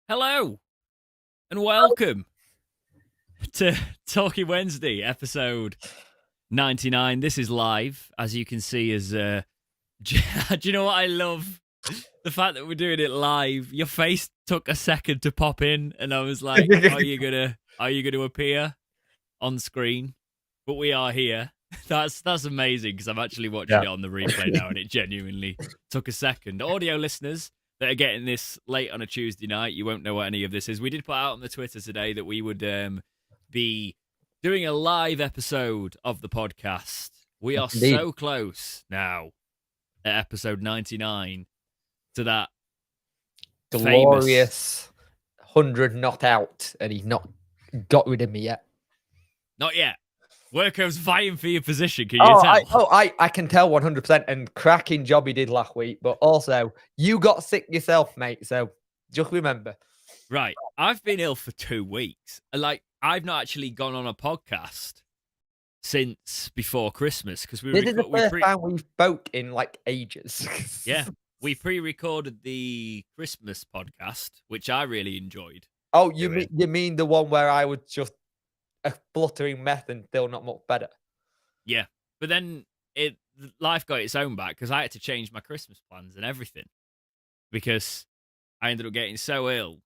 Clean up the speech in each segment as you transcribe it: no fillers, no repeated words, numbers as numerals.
Hello and welcome to Talking Wednesday, episode 99. This is live, as you can see. Do you know what I love? The fact that we're doing it live. Your face took a second to pop in, and I was like, "Are you gonna appear on screen?" But we are here. That's amazing because I'm actually watching it on the replay now, and it genuinely took a second. Audio listeners that are getting this late on a Tuesday night, you won't know what any of this is. We did put out on the Twitter today that we would be doing a live episode of the podcast. We are so close now at episode 99 to that glorious 100 not out, and he's not got rid of me yet. Not yet. Worko's fighting for your position. Can you tell? I can tell 100%. And cracking job he did last week. But also, you got sick yourself, mate. So just remember. Right. I've been ill for 2 weeks. I've not actually gone on a podcast since before Christmas because this is the first time we spoke in ages. Yeah. We pre-recorded the Christmas podcast, which I really enjoyed. Oh, you mean the one where I was just a spluttering meth and still not much better? Yeah, but then life got its own back because I had to change my Christmas plans and everything because I ended up getting so ill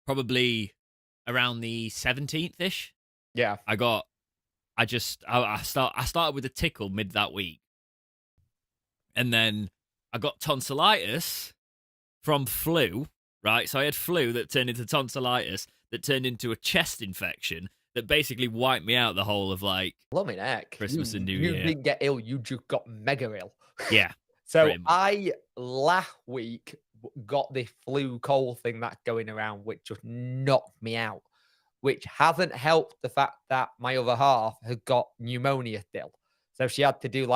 probably around the 17th-ish. Yeah. I started with a tickle mid that week, and then I got tonsillitis from flu, right? So I had flu that turned into tonsillitis that turned into a chest infection that basically wiped me out the whole of Blimey heck. Christmas and New Year. You didn't get ill, you just got mega ill. Yeah. So I last week got this flu cold thing that's going around, which just knocked me out, which hasn't helped the fact that my other half had got pneumonia still. So she had to do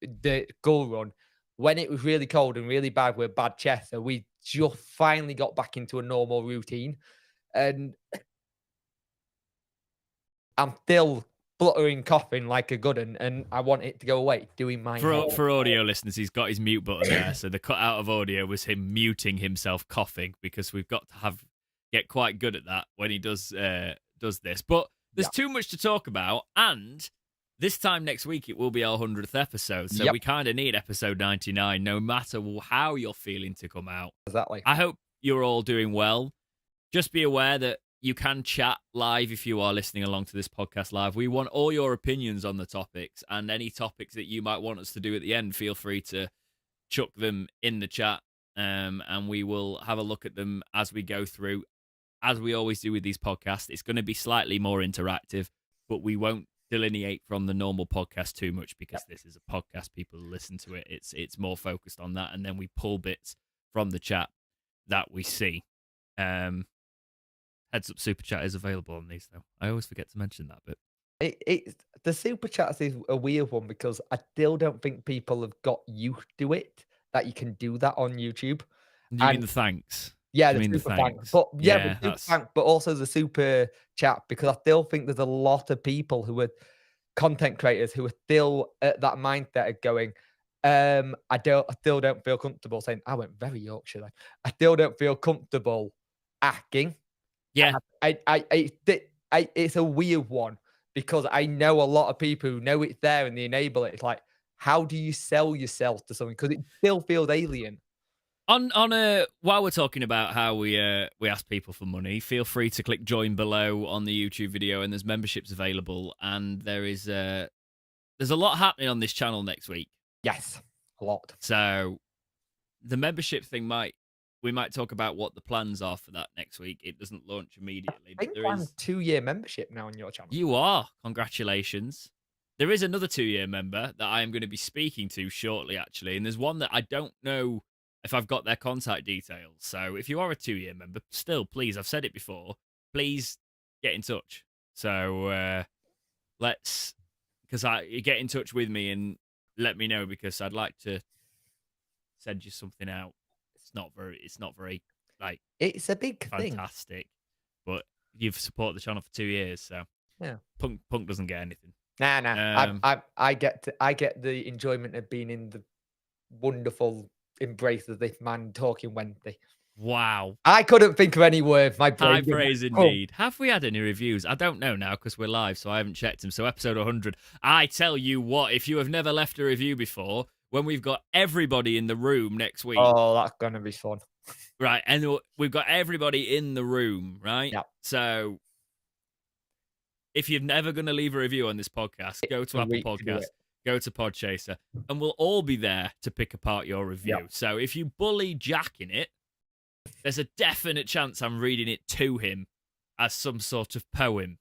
the school run when it was really cold and really bad with bad chest. So we just finally got back into a normal routine. And I'm still spluttering, coughing like a good one, and I want it to go away. Doing my for audio listeners, he's got his mute button there. So the cut out of audio was him muting himself coughing because we've got to get quite good at that when he does this. But there's too much to talk about, and this time next week it will be our 100th episode. So we kind of need episode 99, no matter how you're feeling to come out. Exactly. I hope you're all doing well. Just be aware that you can chat live if you are listening along to this podcast live. We want all your opinions on the topics, and any topics that you might want us to do at the end, feel free to chuck them in the chat, and we will have a look at them as we go through. As we always do with these podcasts, it's going to be slightly more interactive, but we won't delineate from the normal podcast too much because this is a podcast. People listen to it. It's more focused on that, and then we pull bits from the chat that we see. Heads up, super chat is available on these though. I always forget to mention that bit. The super chats is a weird one because I still don't think people have got used to it that you can do that on YouTube. You mean the thanks? Yeah, the super thanks. But thanks, but also the super chat, because I still think there's a lot of people who are content creators who are still at that mindset of going, I still don't feel comfortable saying, I went very Yorkshire. I still don't feel comfortable asking. Yeah, it's a weird one because I know a lot of people who know it's there and they enable it. It's like, how do you sell yourself to something? Because it still feels alien. While we're talking about how we ask people for money, feel free to click join below on the YouTube video, and there's memberships available, and there's a lot happening on this channel next week. Yes, a lot. So the membership thing we might talk about what the plans are for that next week. It doesn't launch immediately. I think I'm a 2-year membership now on your channel. You are. Congratulations. There is another 2-year member that I am going to be speaking to shortly, actually. And there's one that I don't know if I've got their contact details. So if you are a 2-year member, still, please, I've said it before, please get in touch. So you get in touch with me and let me know, because I'd like to send you something out. It's not very it's a big fantastic, but you've supported the channel for 2 years, so yeah. Punk doesn't get anything. Nah. I get the enjoyment of being in the wonderful embrace of this man talking Wednesday. Wow. I couldn't think of any word. My brain High didn't. praise indeed. Have we had any reviews? I don't know now because we're live, so I haven't checked them. So episode 100. I tell you what, if you have never left a review before, when we've got everybody in the room next week, Oh, that's gonna be fun. right? And we've got everybody in the room, right? Yeah. So if you're never going to leave a review on this podcast, go to A Apple week to do Podcasts, it. go to Podchaser, and we'll all be there to pick apart your review. Yeah. So if you bully Jack in it, there's a definite chance I'm reading it to him as some sort of poem.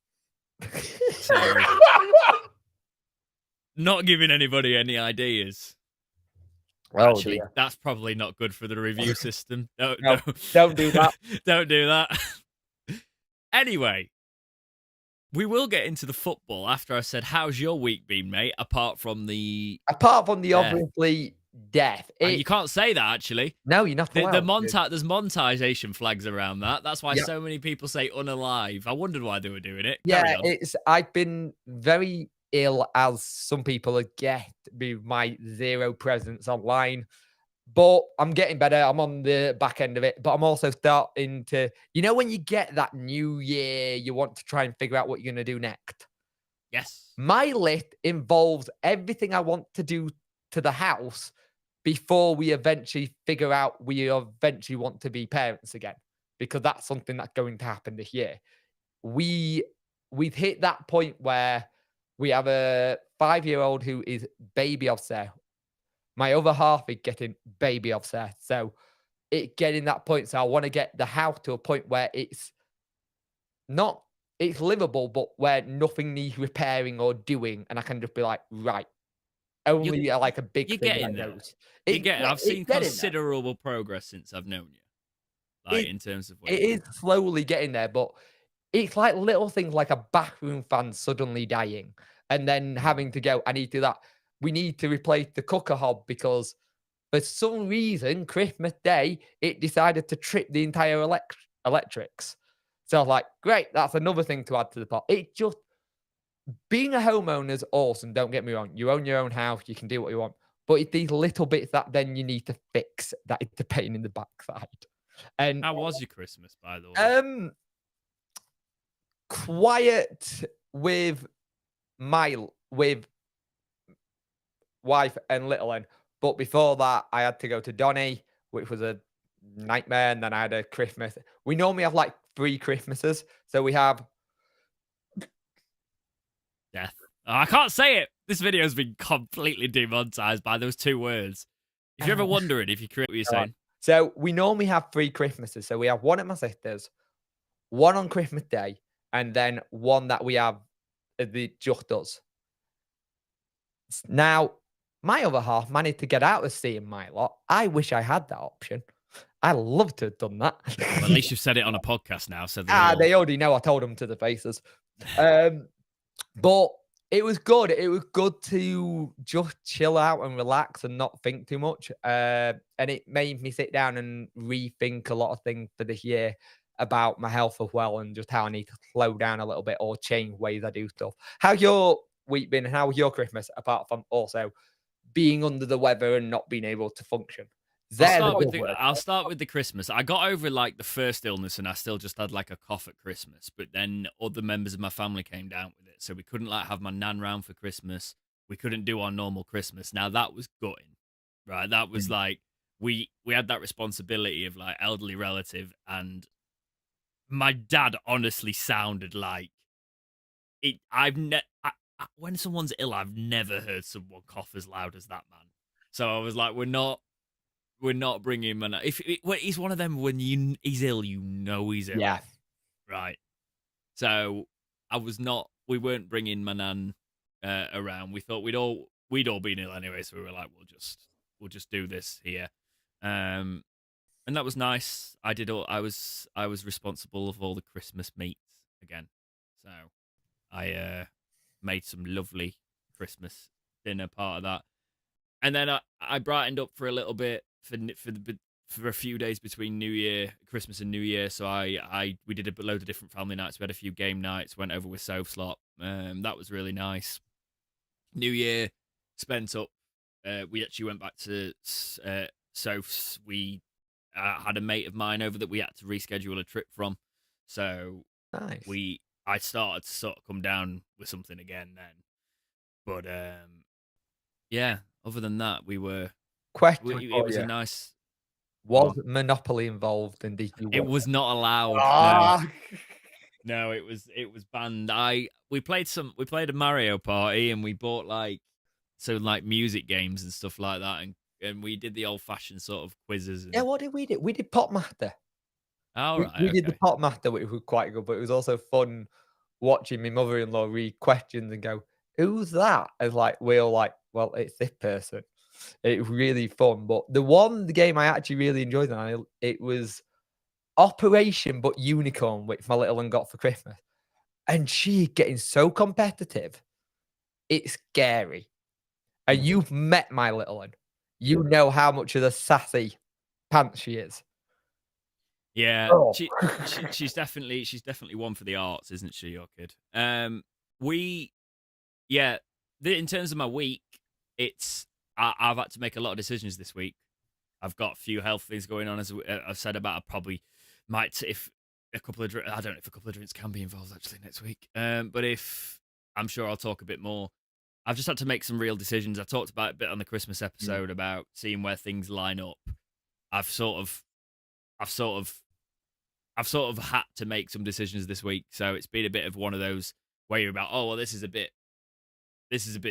So, not giving anybody any ideas. Oh, Actually, dear. that's probably not good for the review system. No, don't do that. Don't do that. Anyway, we will get into the football after I said, how's your week been, mate? Apart from the obviously death. And you can't say that, actually. No, you're not allowed. There's monetization flags around that. That's why Yeah. so many people say unalive. I wondered why they were doing it. Yeah, I've been very ill, as some people get with my zero presence online. But I'm getting better. I'm on the back end of it. But I'm also starting to, when you get that new year, you want to try and figure out what you're going to do next. Yes. My list involves everything I want to do to the house before we eventually figure out we eventually want to be parents again, because that's something that's going to happen this year. We've hit that point where we have a 5-year-old who is baby obsessed. My other half is getting baby obsessed. So it's getting that point. So I want to get the house to a point where it's livable, but where nothing needs repairing or doing. And I can just be like, right. Only like a big you're thing getting that there. goes. I've seen considerable progress since I've known you. Like, in terms of it is slowly getting there, but it's like little things like a bathroom fan suddenly dying and then having to go, I need to do that. We need to replace the cooker hob because for some reason, Christmas Day, it decided to trip the entire electrics. So I was like, great, that's another thing to add to the pot. It just, being a homeowner is awesome, don't get me wrong. You own your own house, you can do what you want. But it's these little bits that then you need to fix that is the pain in the backside. And how was your Christmas, by the way? Quiet with wife and little one. But before that, I had to go to Donny, which was a nightmare. And then I had a Christmas. We normally have like 3 Christmases. So we have death. Oh, I can't say it. This video has been completely demonetized by those 2 words. If you're ever wondering if you create what you're saying. So we normally have 3 Christmases. So we have one at my sister's, one on Christmas Day, and then one that we have just us. Now, my other half managed to get out of seeing my lot. I wish I had that option. I love to have done that. Well, at least you've said it on a podcast now. So they already know. I told them to the faces. But it was good. It was good to just chill out and relax and not think too much. And it made me sit down and rethink a lot of things for this year about my health as well and just how I need to slow down a little bit or change ways I do stuff. How's your week been? And how was your Christmas, apart from also being under the weather and not being able to function? I'll start with the Christmas. I got over like the first illness and I still just had like a cough at Christmas, but then other members of my family came down with it. So we couldn't like have my nan round for Christmas. We couldn't do our normal Christmas. Now that was gutting, right? That was like, we had that responsibility of like elderly relative, and my dad honestly sounded like it. When someone's ill, I've never heard someone cough as loud as that man. So I was like, we're not bringing him. He's one of them, when he's ill, he's ill. Yeah. Right. So we weren't bringing my nan around. We thought we'd all been ill anyway. So we were like, we'll just do this here. And that was nice. I was responsible of all the Christmas meats again. So I made some lovely Christmas dinner part of that. And then I brightened up for a little bit for a few days between Christmas and New Year. So we did a load of different family nights. We had a few game nights. Went over with Soph Slot. That was really nice. New Year spent up. We actually went back to Soph's. We had a mate of mine over that we had to reschedule a trip from. So Nice. I started to sort of come down with something again then. But yeah, other than that, Question it for was a you. nice. Go Was on. Monopoly involved and did you It win? was not allowed. No. Ah! No, it was banned. We played a Mario Party and we bought like music games and stuff like that, and we did the old fashioned sort of quizzes Yeah, and what did we do? We did Pot Master. all We right, we did the okay. Pot Master, which was quite good, but it was also fun watching my mother-in-law read questions and go, "Who's that?" And like we're all like, "Well, it's this person." It was really fun. But the game I actually really enjoyed, and it was Operation but Unicorn, which my little one got for Christmas. And she getting so competitive, it's scary. And Mm. you've met my little one. You know how much of the sassy pants she is. Yeah, Oh. she's definitely one for the arts, isn't she, your kid? We yeah, in terms of my week, I've had to make a lot of decisions this week. I've got a few health things going on, as I've said about. I probably might, if a couple of I don't know if a couple of drinks can be involved actually next week. But if I'm sure I'll talk a bit more. I've just had to make some real decisions. I talked about it a bit on the Christmas episode about seeing where things line up. I've sort of had to make some decisions this week, so it's been a bit of one of those where you're about, oh well, this is a bit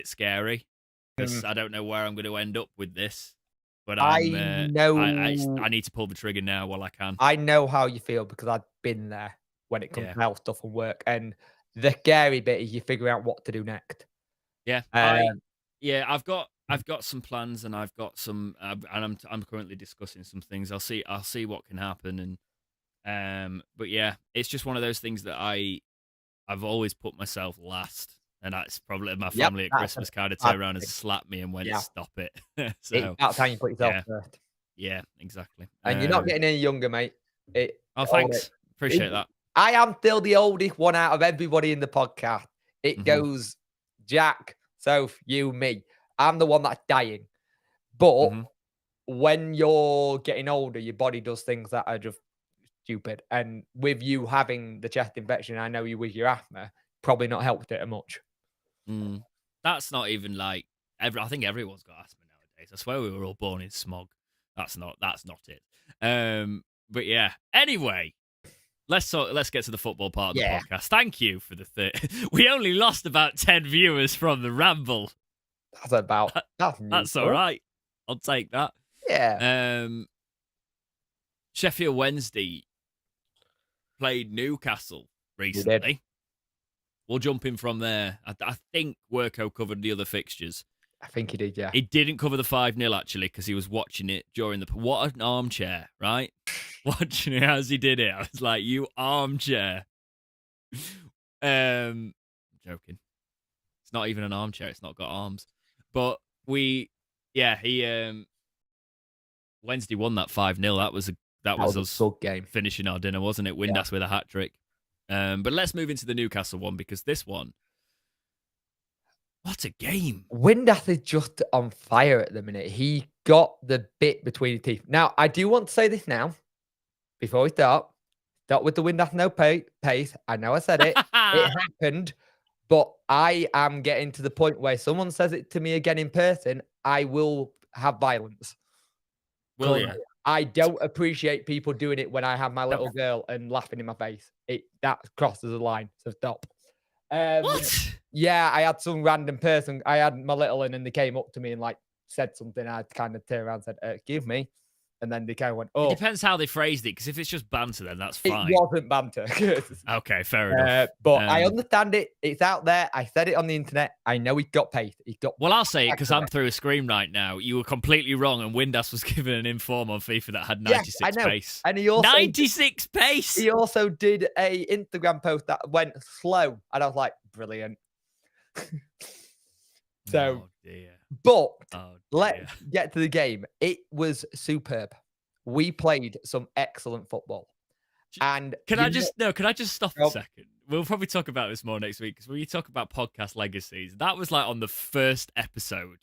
scary because Mm. I don't know where I'm going to end up with this. But I I need to pull the trigger now while I can. know how you feel because I've been there when it comes Yeah, to health stuff and work. And the scary bit is you figure out what to do next. yeah. Um, I've got some plans, and I've got some, and I'm currently discussing some things. I'll see what can happen, and but yeah, it's just one of those things that I've always put myself last, and that's probably my yep, family at that's a Christmas kind of bad turned around and thing. slapped me and went, Yeah, "Stop it." it's So about time you put yourself yeah, first. yeah, exactly. And you're not getting any younger, mate. Oh, Old thanks, appreciate that. I am still the oldest one out of everybody in the podcast. It Hmm. goes Jack, Soph, you, me. I'm the one that's dying. But Hmm. when you're getting older, your body does things that are just stupid. And with you having the chest infection, I know you with your asthma, probably not helped it much. Mm. That's not even like I think everyone's got asthma nowadays. I swear we were all born in smog. That's not it. But yeah. Anyway, let's get to the football part of the Yeah, podcast. Thank you for the we only lost about 10 viewers from the ramble. that's That's all neutral. right. I'll take that. Yeah. Sheffield Wednesday played Newcastle We did. recently. We'll jump in from there. I think Worko covered the other fixtures. I think he did, yeah. He didn't cover the 5-0 actually because he was watching it during the. What an armchair, right? Watching it as he did it, I was like, "You armchair." Joking. It's not even an armchair. It's not got arms. But he Wednesday won that 5-0. That was us a good game. finishing our dinner, wasn't it? Windass with a hat trick. But let's move into the Newcastle one because this one, what a game! Windass is just on fire at the minute. He got the bit between his teeth. Now, I do want to say this now, before we start. Start with the Windass no pace. I know I said it. It happened. But I am getting to the point where someone says it to me again in person, I will have violence. Will you? I don't appreciate people doing it when I have my little girl and laughing in my face. That crosses the line. So stop. What? Yeah, I had some random person. I had my little one and they came up to me and like said something. I kind of turned around and said, "Excuse me." And then they kind of went, "Oh." It depends how they phrased it, because if it's just banter, then that's fine. It wasn't banter. Okay, fair enough. But I understand it. It's out there. I said it on the internet. I know he got paid. He got. Well, I'll say it because I'm through a screen right now. You were completely wrong, and Windass was given an inform on FIFA that had 96 I know. pace. And he also 96 pace. He also did a Instagram post that went slow, and I was like, brilliant. So, oh dear. But Oh, let's get to the game. It was superb. We played some excellent football. And can I just stop a Oh. second? We'll probably talk about this more next week because when you talk about podcast legacies, that was like on the first episode,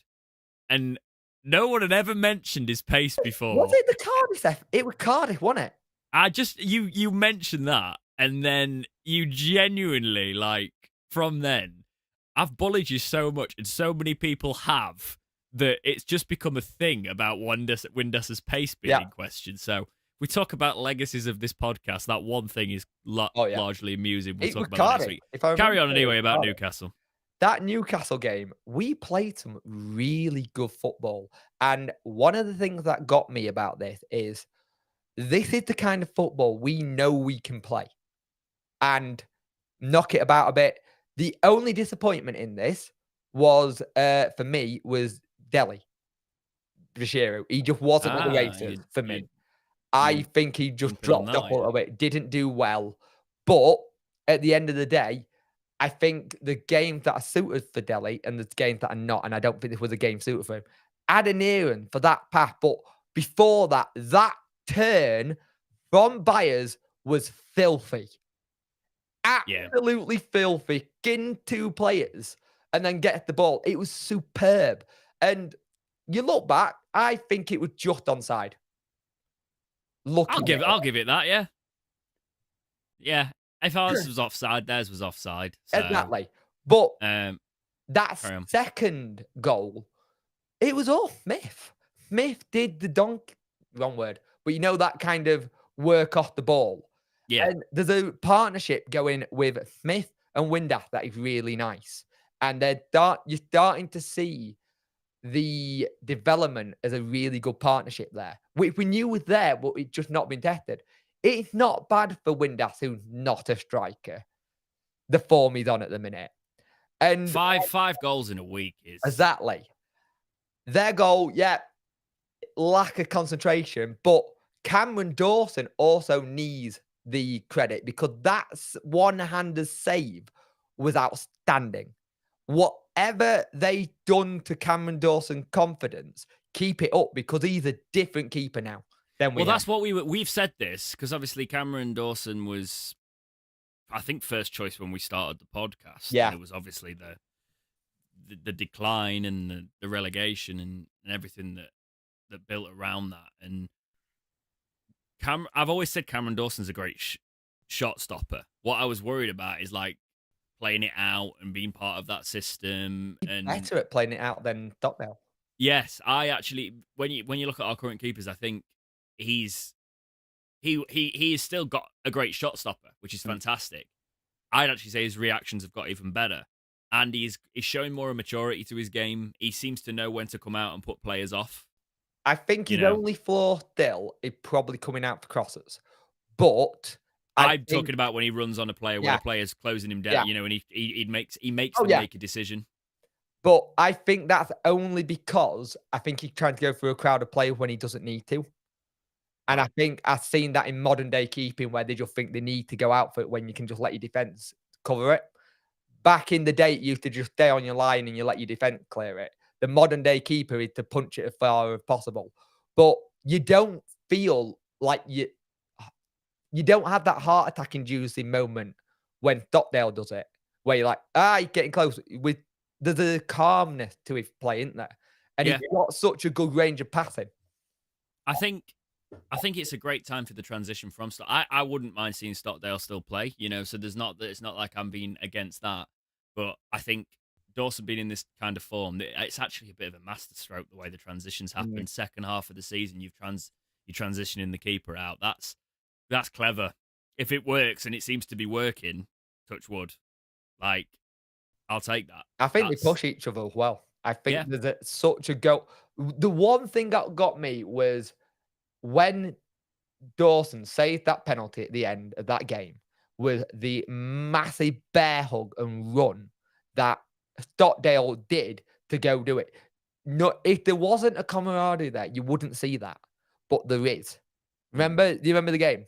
and no one had ever mentioned his pace before. Was it the Cardiff? It was Cardiff, wasn't it? I just you mentioned that, and then you genuinely from then, I've bullied you so much, and so many people have that it's just become a thing about Windus's pace being in question. So we talk about legacies of this podcast. That one thing is largely amusing. We'll talk about that next week. Carry on anyway about Newcastle. That Newcastle game, we played some really good football. And one of the things that got me about this is the kind of football we know we can play and knock it about a bit. The only disappointment in this was, for me, was Delhi. Vishiro. He just wasn't at the races for me. I think he just dropped off a little bit, didn't do well. But at the end of the day, I think the games that are suited for Delhi and the games that are not, and I don't think this was a game suited for him, Adeniran for that pass. But before that, that turn from Byers was filthy. Absolutely filthy. Skin two players and then get the ball. It was superb. And you look back, I think it was just onside. I'll give it that, yeah. Yeah. If ours was offside, theirs was offside. So, exactly. But that second goal, it was all Smith. Smith did the wrong word, but you know that kind of work off the ball. Yeah. And there's a partnership going with Smith and Windass that is really nice. And you're starting to see the development as a really good partnership there, which we knew was there, but it's just not been tested. It's not bad for Windass, who's not a striker. The form he's on at the minute. And five goals in a week is exactly their goal. Yeah, lack of concentration, but Cameron Dawson also needs the credit because that's one-handed save was outstanding. Whatever they done to Cameron Dawson confidence, keep it up because he's a different keeper now. That's what we've said this because obviously Cameron Dawson was, I think, first choice when we started the podcast. Yeah, and it was obviously the decline and the relegation and everything that built around that. And I've always said Cameron Dawson's a great shot stopper. What I was worried about is playing it out and being part of that system. He's better at playing it out than Stockdale. Yes, I actually, when you look at our current keepers, I think he's still got a great shot stopper, which is fantastic. I'd actually say his reactions have got even better, and he's showing more maturity to his game. He seems to know when to come out and put players off. I think his only flaw still is probably coming out for crosses, but I'm talking about when he runs on a player where the player's closing him down, and he makes them make a decision. But I think that's only because I think he's trying to go through a crowd of players when he doesn't need to. And I think I've seen that in modern day keeping where they just think they need to go out for it when you can just let your defense cover it. Back in the day, it used to just stay on your line and you let your defense clear it. The modern day keeper is to punch it as far as possible. But you don't feel like you don't have that heart attack inducing moment when Stockdale does it, where you're like, he's getting close. There's a calmness to his play, isn't there? And he's got such a good range of passing. I think it's a great time for the transition from Stockdale. I wouldn't mind seeing Stockdale still play, so it's not like I'm being against that. But I think Dawson being in this kind of form, it's actually a bit of a masterstroke the way the transitions happen. Second half of the season, you're transitioning the keeper out. That's clever. If it works, and it seems to be working, touch wood, I'll take that. I think they push each other well. I think there's such a go. The one thing that got me was when Dawson saved that penalty at the end of that game with the massive bear hug and run that Stockdale did to go do it. No, if there wasn't a camaraderie there, you wouldn't see that. But there is. Do you remember the game?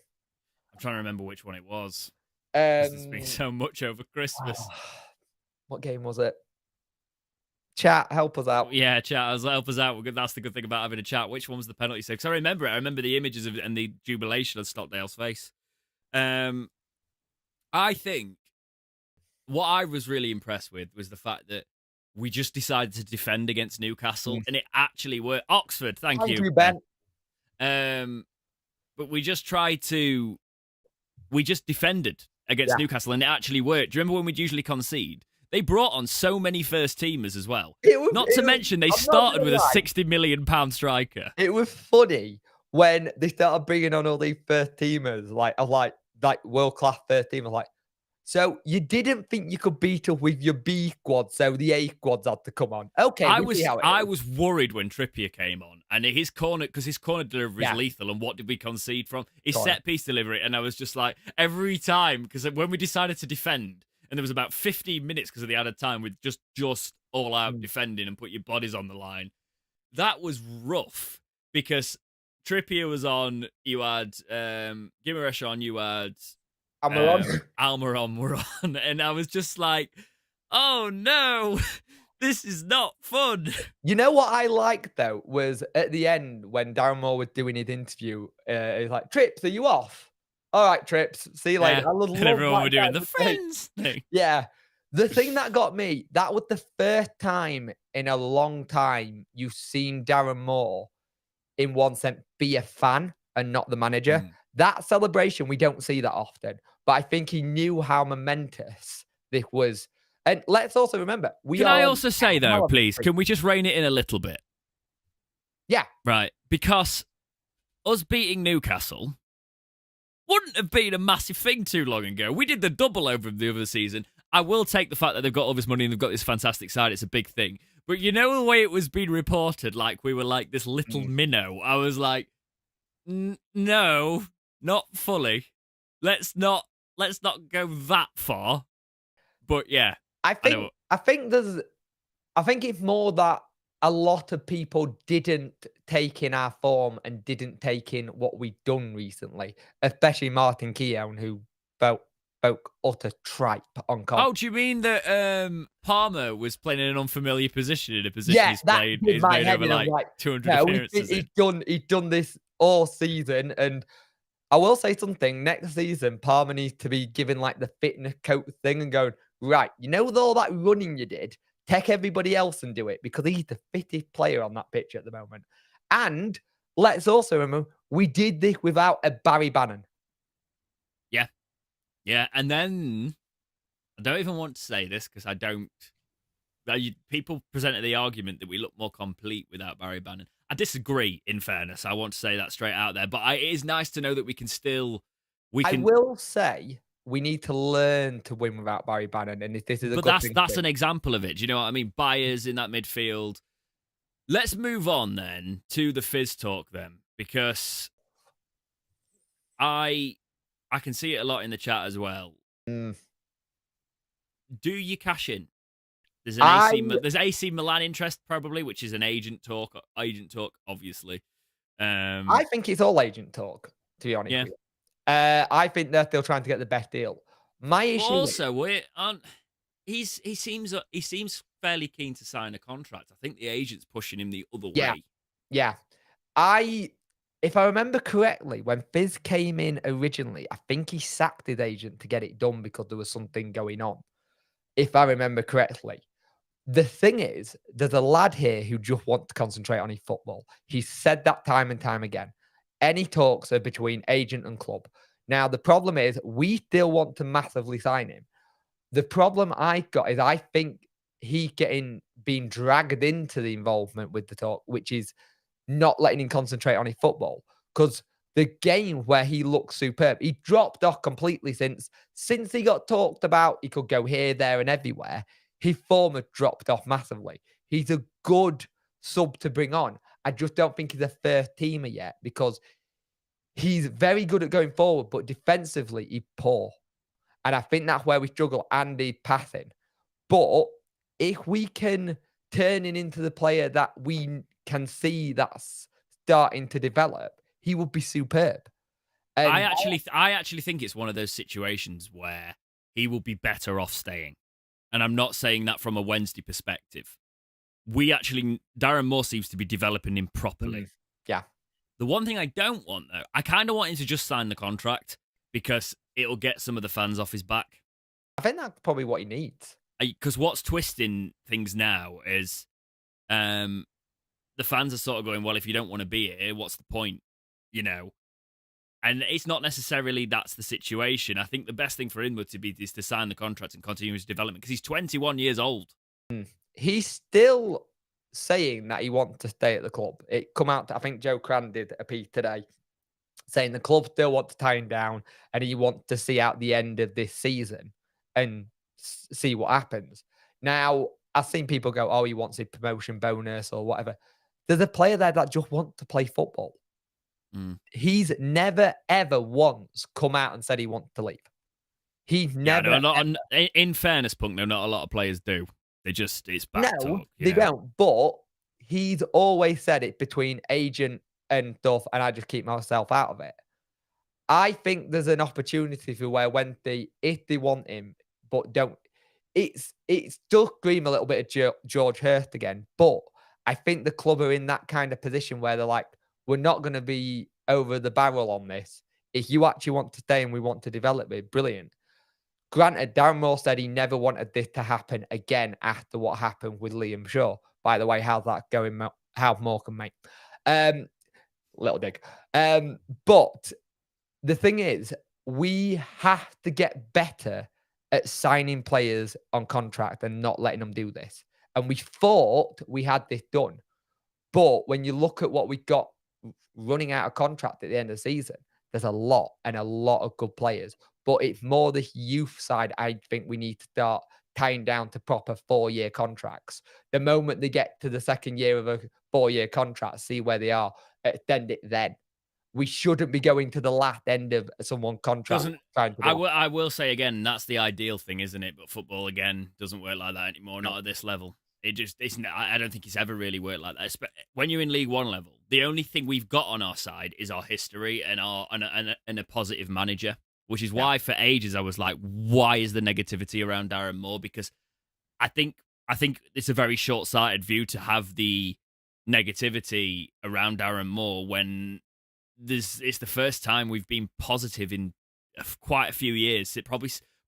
I'm trying to remember which one it was. There's been so much over Christmas. What game was it? Chat, help us out. Yeah, chat, help us out. That's the good thing about having a chat. Which one was the penalty save? Because I remember it. I remember the images of it and the jubilation on Stockdale's face. I think what I was really impressed with was the fact that we just decided to defend against Newcastle, Mm. and it actually worked. Oxford, thank Thank you, you, Ben. Ben. But we just we just defended against Yeah. Newcastle, and it actually worked. Do you remember when we'd usually concede? They brought on so many first teamers as well. Not to mention, they I'm not started gonna with a lie, £60 million striker. it was funny when they started bringing on all these first teamers, like world class first teamers. Like, so you didn't think you could beat us with your B squad, so the A squads had to come on. Okay, we see how it I is. was worried when Trippier came on, and his corner, because his corner delivery is Yeah. lethal. And what did we concede from his Corner. set piece delivery? And I was just like, every time, because when we decided to defend, and there was about 15 minutes because of the added time with just all out defending and put your bodies on the line. That was rough because Trippier was on. You had Gimaresh on. You had Almiron were on, and I was just like, oh no, this is not fun. You know what I liked though was at the end when Darren Moore was doing his interview, he's like, "Trips, are you off? All right, Trips, see you later." I And everyone that were doing guy the to say- friends thing. Yeah. The thing that got me, that was the first time in a long time you've seen Darren Moore, in one sense, be a fan and not the manager. Mm. That celebration, we don't see that often. But I think he knew how momentous this was. And let's also remember, Can I also say, though, please, can we just rein it in a little bit? Yeah. Right. Because us beating Newcastle wouldn't have been a massive thing too long ago. We did the double over the other season. I will take the fact that they've got all this money and they've got this fantastic side. It's a big thing. But you know the way it was being reported, like we were like this little minnow. I was like, no, not fully. Let's not go that far. But yeah, I think it's more that a lot of people didn't take in our form and didn't take in what we'd done recently, especially Martin Keown, who spoke utter tripe on commentary. Oh, do you mean that Palmer was playing in an unfamiliar position in a position he's made over like 200 appearances? He's done this all season, and I will say something. Next season, Palmer needs to be given like the fitness coach thing and going, right, you know, with all that running you did, take everybody else and do it, because he's the fittest player on that pitch at the moment. And let's also remember, we did this without a Barry Bannon. Yeah. Yeah. And then I don't even want to say this because I don't. People presented the argument that we look more complete without Barry Bannon. I disagree, in fairness. I want to say that straight out there. But it is nice to know that we can still. I will say we need to learn to win without Barry Bannon, and if this is a but that's an example of it. Do you know what I mean? Byers in that midfield. Let's move on then to the Fizz talk then, because I can see it a lot in the chat as well. Do you cash in? There's there's AC Milan interest probably, which is an agent talk, obviously. I think it's all agent talk, to be honest. Yeah. I think they're still trying to get the best deal. My issue also, he seems fairly keen to sign a contract. I think the agent's pushing him the other way. Yeah. If I remember correctly, when Fizz came in originally, I think he sacked his agent to get it done because there was something going on. If I remember correctly. The thing is, there's a lad here who just wants to concentrate on his football. He's said that time and time again. Any talks are between agent and club. Now, the problem is we still want to massively sign him. The problem I've got is I think he's being dragged into the involvement with the talk, which is not letting him concentrate on his football. Because the game where he looks superb, he dropped off completely since he got talked about. He could go here, there, and everywhere. His form had dropped off massively. He's a good sub to bring on. I just don't think he's a first teamer yet because he's very good at going forward, but defensively, he's poor. And I think that's where we struggle, and he's passing. But if we can turn him into the player that we can see that's starting to develop, he would be superb. And I actually think it's one of those situations where he will be better off staying. And I'm not saying that from a Wednesday perspective. Darren Moore seems to be developing him properly. Yeah. The one thing I don't want, though, I kind of want him to just sign the contract because it'll get some of the fans off his back. I think that's probably what he needs. because what's twisting things now is the fans are sort of going, well, if you don't want to be here, what's the point? You know, and it's not necessarily that's the situation. I think the best thing for him would be is to sign the contract and continue his development because he's 21 years old. He's still saying that he wants to stay at the club. It come out, I think Joe Cran did a piece today saying the club still want to tie him down and he wants to see out the end of this season and see what happens. Now, I've seen people go, oh, he wants a promotion bonus or whatever. There's a player there that just wants to play football. He's never, ever once come out and said he wants to leave. He never. In fairness, Punk, no, not a lot of players do. They just, it's back talk. They don't. But he's always said it between agent and stuff, and I just keep myself out of it. I think there's an opportunity for where Wednesday, if they want him, but don't. It's does scream a little bit of George Hurst again, but I think the club are in that kind of position where they're like, we're not going to be over the barrel on this. If you actually want to stay and we want to develop it, brilliant. Granted, Darren Moore said he never wanted this to happen again after what happened with Liam Shaw. By the way, how's that going? How Morecambe, mate? Little dig. But the thing is, we have to get better at signing players on contract and not letting them do this. And we thought we had this done. But when you look at what we got running out of contract at the end of the season, there's a lot of good players. But it's more the youth side I think we need to start tying down to proper 4-year contracts. The moment they get to the second year of a 4-year contract, see where they are, extend it then. We shouldn't be going to the last end of someone's contract. I will say again, that's the ideal thing, isn't it? But football, again, doesn't work like that anymore, not at this level. It just isn't. I don't think it's ever really worked like that. When you're in League One level, the only thing we've got on our side is our history and a positive manager, which is why for ages I was like, why is the negativity around Darren Moore? Because I think it's a very short-sighted view to have the negativity around Darren Moore when it's the first time we've been positive in quite a few years.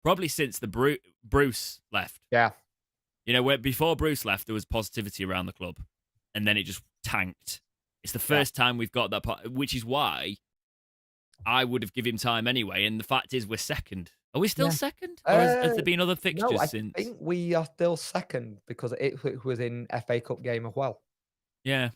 Probably since the Bruce left. Yeah. You know, where before Bruce left, there was positivity around the club, and then it just tanked. It's the first time we've got that, which is why I would have given him time anyway. And the fact is, we're second. Are we still second? Or has there been other fixtures since? I think we are still second because it was in FA Cup game as well. Yeah.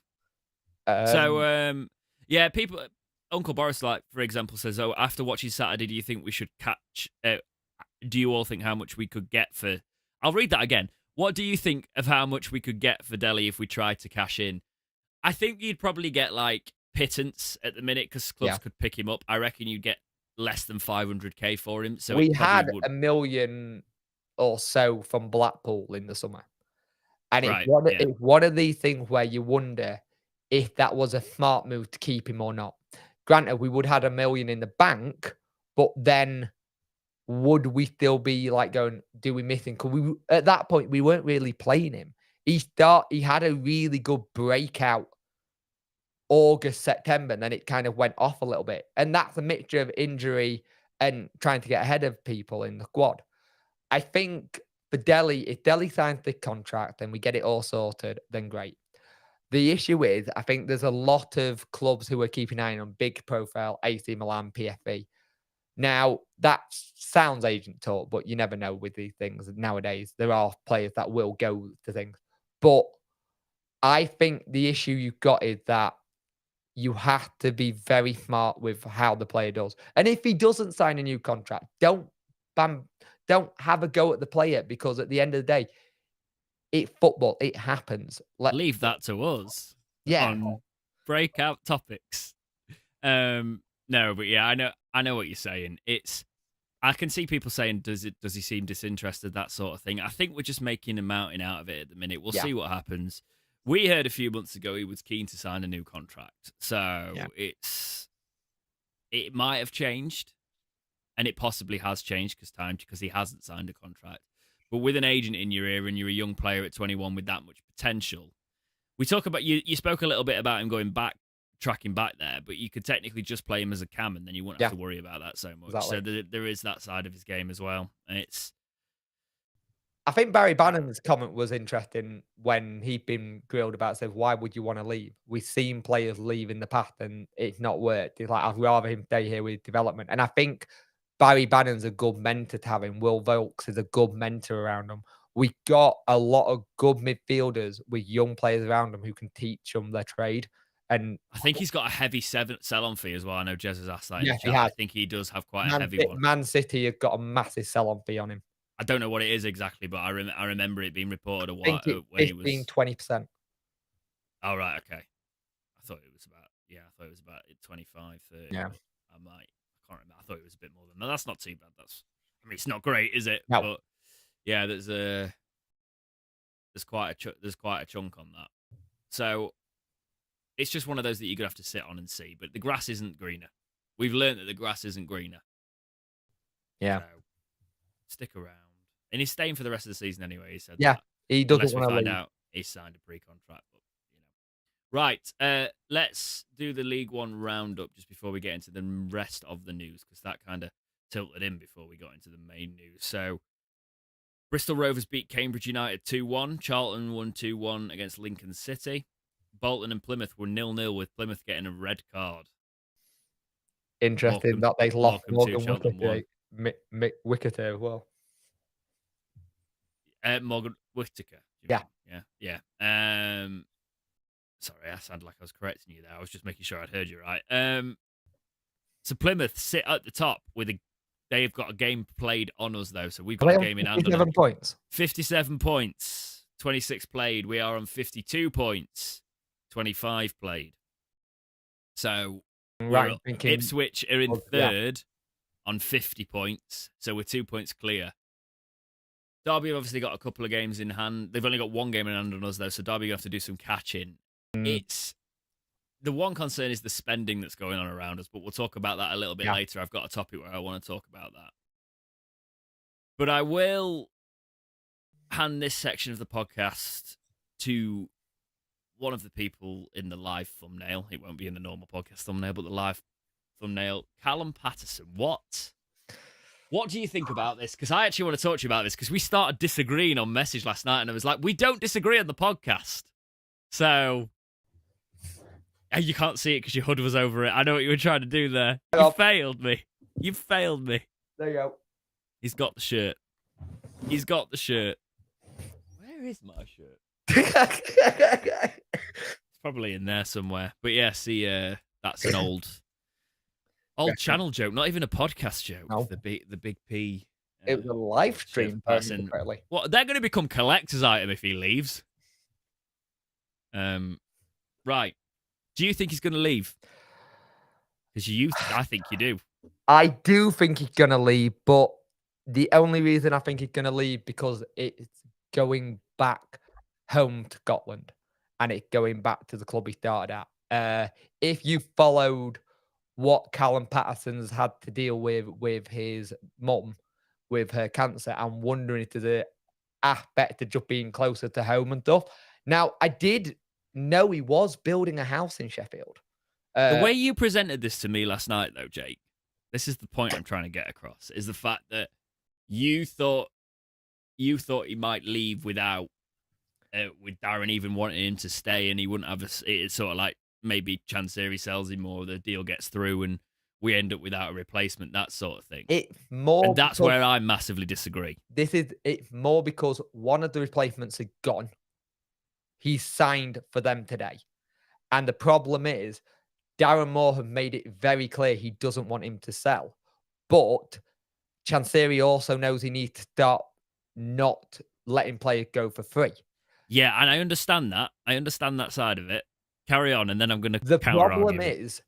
People. Uncle Boris, like for example, says, "Oh, after watching Saturday, do you think we should catch? Do you all think how much we could get for?" I'll read that again. What do you think of how much we could get for Delhi if we tried to cash in? I think you'd probably get like pittance at the minute because clubs could pick him up. I reckon you'd get less than 500k for him. So we had $1 million or so from Blackpool in the summer, and it's one of these things where you wonder if that was a smart move to keep him or not. Granted, we would have had $1 million in the bank, but then would we still be like going, do we miss him? Because we at that point we weren't really playing him. He had a really good breakout August, September, and then it kind of went off a little bit. And that's a mixture of injury and trying to get ahead of people in the squad. I think for Delhi, if Delhi signs the contract and we get it all sorted, then great. The issue is, I think there's a lot of clubs who are keeping an eye on big profile, AC Milan, PFV. Now, that sounds agent talk, but you never know with these things. Nowadays, there are players that will go to things. But I think the issue you've got is that you have to be very smart with how the player does. And if he doesn't sign a new contract, don't have a go at the player because at the end of the day, it's football. It happens. Leave that to us. Yeah. On breakout topics. No, but yeah, I know what you're saying. I can see people saying, does he seem disinterested, that sort of thing. I think we're just making a mountain out of it at the minute. We'll see what happens. We heard a few months ago he was keen to sign a new contract. So it might have changed, and it possibly has changed because he hasn't signed a contract. But with an agent in your ear and you're a young player at 21 with that much potential, we talk about you spoke a little bit about him going back, tracking back there, but you could technically just play him as a cam and then you wouldn't have to worry about that so much. Exactly. So there is that side of his game as well. And I think Barry Bannon's comment was interesting when he'd been grilled about, said, "Why would you want to leave? We've seen players leave in the past and it's not worked." He's like, "I'd rather him stay here with development." And I think Barry Bannon's a good mentor to have him. Will Volks is a good mentor around him. We got a lot of good midfielders with young players around them who can teach them their trade. And I think he's got a heavy sell-on fee as well. I know Jez has asked that in yeah, the he chat. I has. think he does have quite a heavy one. Man City have got a massive sell-on fee on him. I don't know what it is exactly, but I remember it being reported a I think while when it's he was 20%. Oh, right, okay. I thought it was about 25, 30. Yeah. I can't remember. I thought it was a bit more than that. That's not too bad. It's not great, is it? No. But yeah, there's quite a chunk on that. So it's just one of those that you're gonna have to sit on and see. But the grass isn't greener. We've learned that the grass isn't greener. Yeah. So stick around. And he's staying for the rest of the season anyway. He said Yeah. that. He doesn't Unless we want to find leave. out he's signed a pre-contract. But, Right. Let's do the League One roundup just before we get into the rest of the news, because that kind of tilted in before we got into the main news. So Bristol Rovers beat Cambridge United 2-1. Charlton won 2-1 against Lincoln City. Bolton and Plymouth were 0-0 with Plymouth getting a red card. Interesting that they lost Morgan Cheltenham Whittaker as well. Morgan Whittaker. Yeah. Yeah. Sorry, I sounded like I was correcting you there. I was just making sure I'd heard you right. So Plymouth sit at the top they've got a game played on us though, so we've got a game in hand. 57 points. 57 points. 26 played. We are on 52 points. 25 played. So Right, Ipswich are in third on 50 points, so we're 2 points clear. Derby have obviously got a couple of games in hand. They've only got one game in hand on us though, so Derby have to do some catching. It's the one concern is the spending that's going on around us, but we'll talk about that a little bit later. I've got a topic where I want to talk about that. But I will hand this section of the podcast to one of the people in the live thumbnail. It won't be in the normal podcast thumbnail, but the live thumbnail. Callum Paterson. What do you think about this? Because I actually want to talk to you about this, because we started disagreeing on message last night, and I was like, we don't disagree on the podcast. So, you can't see it because your hood was over it. I know what you were trying to do there. You failed me. You failed me. There you go. He's got the shirt. He's got the shirt. Where is my shirt? It's probably in there somewhere. But yeah, see, that's an old channel joke. Not even a podcast joke. No. The big P. It was a live stream person. What? They're going to become collector's item if he leaves. Right. Do you think he's going to leave? Because I think you do. I do think he's going to leave, but the only reason I think he's going to leave because it's going back home to Scotland and it's going back to the club he started at. If you followed what Callum Patterson's had to deal with his mum, with her cancer, I'm wondering if there's an aspect to just being closer to home and stuff. Now, I did know he was building a house in Sheffield. The way you presented this to me last night, though, Jake, this is the point I'm trying to get across, is the fact that you thought he might leave without with Darren even wanting him to stay, and he wouldn't have it's sort of like maybe Chansiri sells him or the deal gets through and we end up without a replacement, that sort of thing. And that's where I massively disagree. It's more because one of the replacements is gone. He's signed for them today. And the problem is, Darren Moore have made it very clear he doesn't want him to sell. But Chansiri also knows he needs to start not letting players go for free. Yeah, and I understand that. I understand that side of it. Carry on, and then I'm going to The problem is,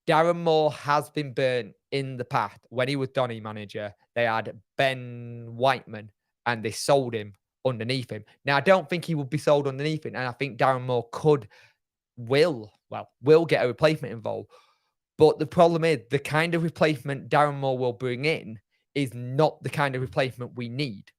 Darren Moore has been burnt in the past. When he was Donny manager, they had Ben Whiteman, and they sold him underneath him. Now, I don't think he would be sold underneath him, and I think Darren Moore will get a replacement involved. But the problem is, the kind of replacement Darren Moore will bring in is not the kind of replacement we need.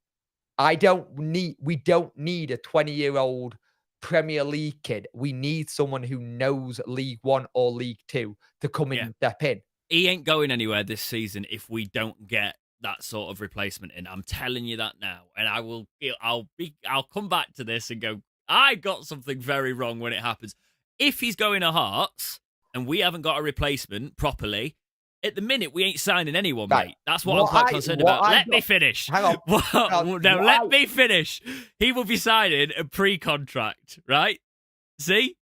We don't need a 20-year-old Premier League kid. We need someone who knows League One or League Two to come in and step in. He ain't going anywhere this season if we don't get that sort of replacement in. I'm telling you that now, and I'll come back to this and go, I got something very wrong when it happens. If he's going to Hearts and we haven't got a replacement properly, at the minute we ain't signing anyone, Right. mate. That's what I'm quite concerned about. Let me finish. Hang on. Let me finish. He will be signing a pre-contract, right? See?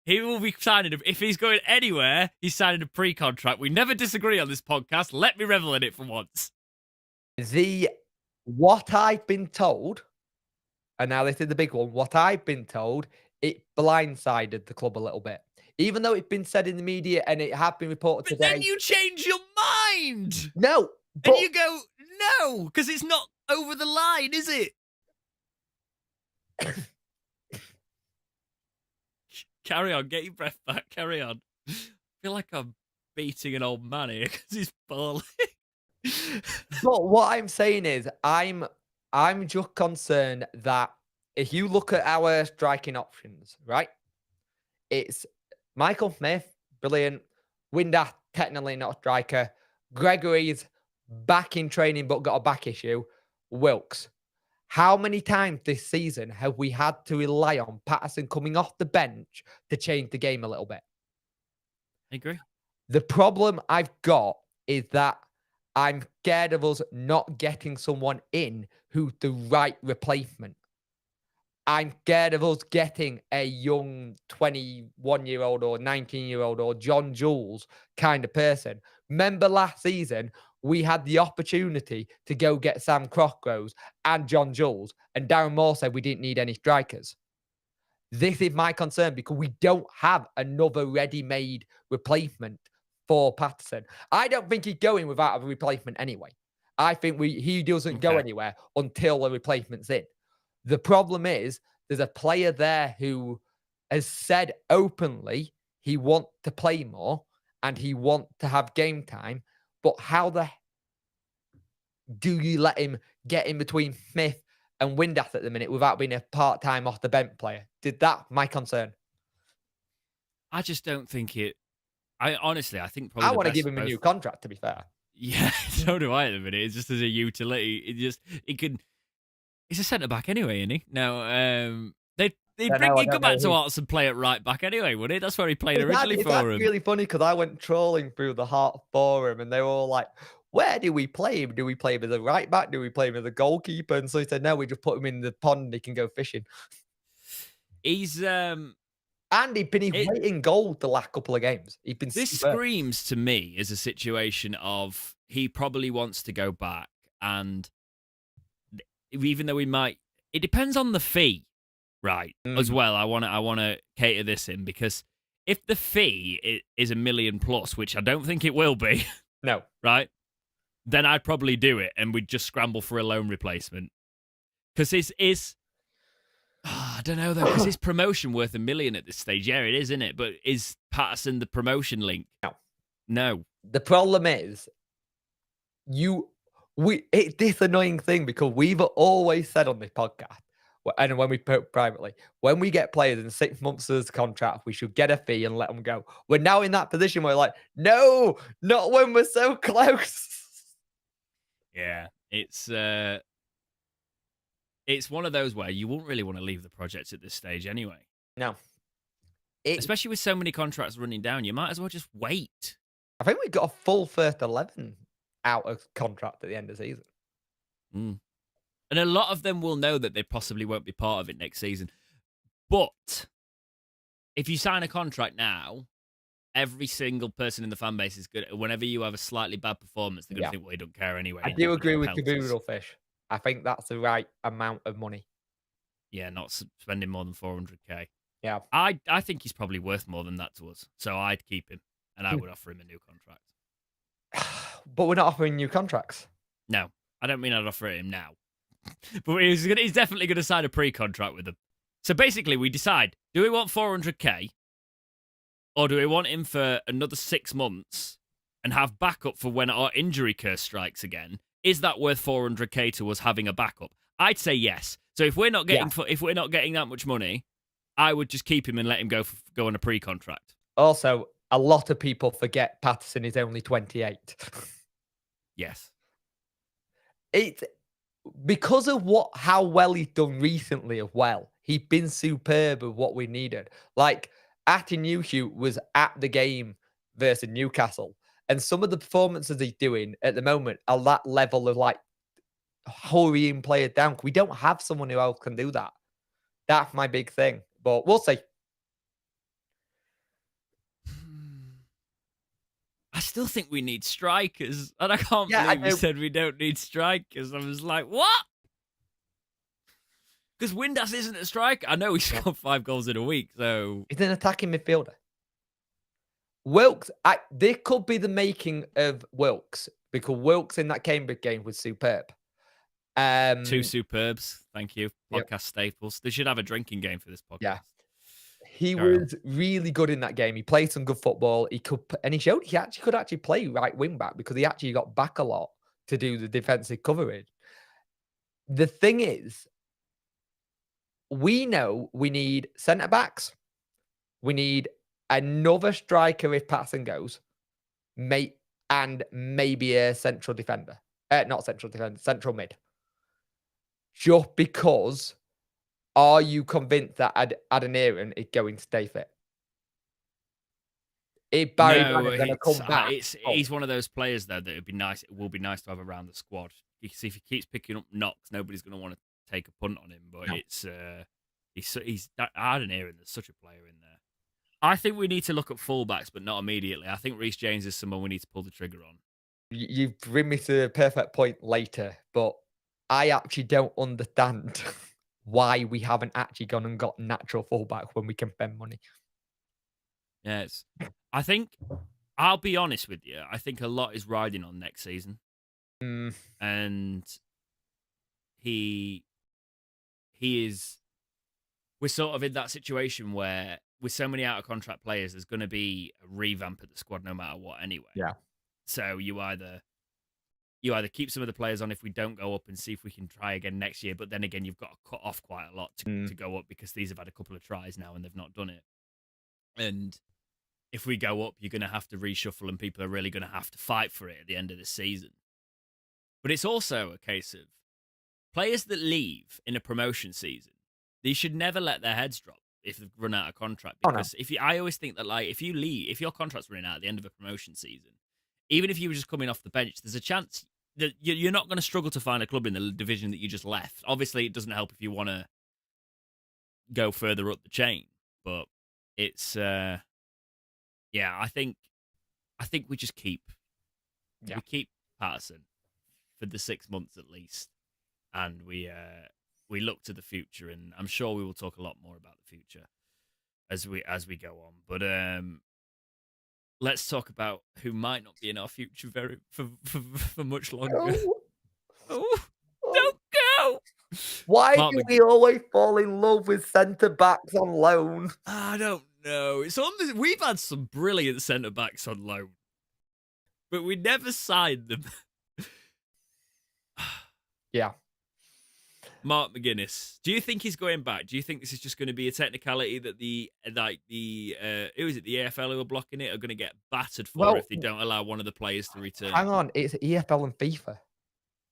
He will be signing, if he's going anywhere, he's signing a pre-contract. We never disagree on this podcast. Let me revel in it for once. What I've been told, and now this is the big one, what I've been told, it blindsided the club a little bit. Even though it's been said in the media and it had been reported But today. Then you change your mind. No. And you go, no, because it's not over the line, is it? Carry on, get your breath back. Carry on. I feel like I'm beating an old man here because he's balling. But what I'm saying is, I'm just concerned that if you look at our striking options, right? It's Michael Smith, brilliant. Windass, technically not a striker. Gregory's back in training but got a back issue. Wilkes. How many times this season have we had to rely on Paterson coming off the bench to change the game a little bit? I agree. The problem I've got is that I'm scared of us not getting someone in who's the right replacement. I'm scared of us getting a young 21-year-old or 19-year-old or John Jules kind of person. Remember last season, we had the opportunity to go get Sam Crossroads and John Jules, and Darren Moore said we didn't need any strikers. This is my concern because we don't have another ready-made replacement for Paterson. I don't think he's going without a replacement anyway. I think he doesn't go anywhere until a replacement's in. The problem is there's a player there who has said openly he wants to play more and he wants to have game time. But how do you let him get in between Smith and Windass at the minute without being a part-time off the bench player? That's my concern. I just don't think it. I think probably I want to give him a new contract, to be fair. Yeah, so do I at the minute. It's just as a utility. He's a centre back anyway, isn't he? No, he'd go back to Hearts and play at right back anyway, wouldn't he? That's where he played originally for him. It's really funny because I went trolling through the Heart forum and they were all like, where do we play him? Do we play him as a right back? Do we play him as a goalkeeper? And so he said, no, we just put him in the pond and he can go fishing. He's and he'd been waiting goal the last couple of games. This screams to me as a situation of he probably wants to go back, and even though it depends on the fee, right? As well, I want to cater this in because if the fee is $1 million plus, which I don't think it will be, no, right? Then I'd probably do it, and we'd just scramble for a loan replacement because I don't know though, because is promotion worth $1 million at this stage? Yeah, it is, isn't it? But is Paterson the promotion link? No. The problem is, it's this annoying thing because we've always said on this podcast, and when we put privately, when we get players in 6 months of contract, we should get a fee and let them go. We're now in that position where we're like, no, not when we're so close. Yeah, it's one of those where you wouldn't really want to leave the project at this stage anyway. No. Especially with so many contracts running down, you might as well just wait. I think we got a full first 11 out of contract at the end of the season. And a lot of them will know that they possibly won't be part of it next season. But if you sign a contract now, every single person in the fan base is good. Whenever you have a slightly bad performance, they're going to think, well, you don't care anyway. I do agree with Caboodle Fish. I think that's the right amount of money. Yeah, not spending more than 400k. Yeah. I think he's probably worth more than that to us. So I'd keep him, and I would offer him a new contract. But we're not offering new contracts. No, I don't mean I'd offer it him now. But he's definitely going to sign a pre-contract with them. So basically, we decide, do we want 400k? Or do we want him for another 6 months and have backup for when our injury curse strikes again? Is that worth 400k to us having a backup? I'd say yes. So if we're not getting that much money, I would just keep him and let him go on a pre-contract. Also, a lot of people forget Paterson is only 28. Yes. It's because of how well he's done recently as well. He's been superb of what we needed. Like, Atinuhu was at the game versus Newcastle, and some of the performances he's doing at the moment are that level of, like, hurrying players down. We don't have someone who else can do that. That's my big thing, but we'll see. I still think we need strikers, and I can't Yeah, I believe you know. said we don't need strikers. I was like, what? Because Windass isn't a striker. I know he scored 5 goals in a week, so He's an attacking midfielder. Wilkes, there could be the making of Wilkes, because Wilkes in that Cambridge game was superb. 2 superbs. Thank you. Yep. Podcast staples. They should have a drinking game for this podcast. Yeah. He Carry on. was really good in that game. He played some good football. He showed he could actually play right wing back, because he actually got back a lot to do the defensive coverage. The thing is, we know we need centre backs. We need another striker if Paterson goes, and maybe a central defender. Not central defender, central mid. Just because, are you convinced that Adeniran is going to stay fit? If Barry Bannon's going to come back, he's one of those players though that it will be nice to have around the squad. You can see if he keeps picking up knocks, nobody's going to want to take a punt on him. But No. he's Adeniran. There's such a player in there. I think we need to look at fullbacks, but not immediately. I think Reece James is someone we need to pull the trigger on. You bring me to the perfect point later, but I actually don't understand why we haven't actually gone and got natural fullback when we can spend money. Yes, I think I'll be honest with you. I think a lot is riding on next season, and he is. We're sort of in that situation where, with so many out of contract players, there's going to be a revamp at the squad no matter what. Anyway, Yeah. So you either keep some of the players on if we don't go up and see if we can try again next year, but then again you've got to cut off quite a lot to go up, because these have had a couple of tries now and they've not done it. And if we go up, you're going to have to reshuffle, and people are really going to have to fight for it at the end of the season. But it's also a case of players that leave in a promotion season, they should never let their heads drop if they've run out of contract. Because I always think that, like, if you leave, if your contract's running out at the end of a promotion season, even if you were just coming off the bench, there's a chance that you're not going to struggle to find a club in the division that you just left. Obviously, it doesn't help if you want to go further up the chain, but it's I think we just keep Paterson for the 6 months at least, and we look to the future, and I'm sure we will talk a lot more about the future as we go on. But let's talk about who might not be in our future for much longer. Oh, don't go! Why do we always fall in love with centre backs on loan? I don't know. We've had some brilliant centre backs on loan, but we never signed them. Yeah. Mark McGuiness. Do you think he's going back? Do you think this is just going to be a technicality that the AFL who are blocking it are going to get battered for if they don't allow one of the players to return? Hang on, it's EFL and FIFA.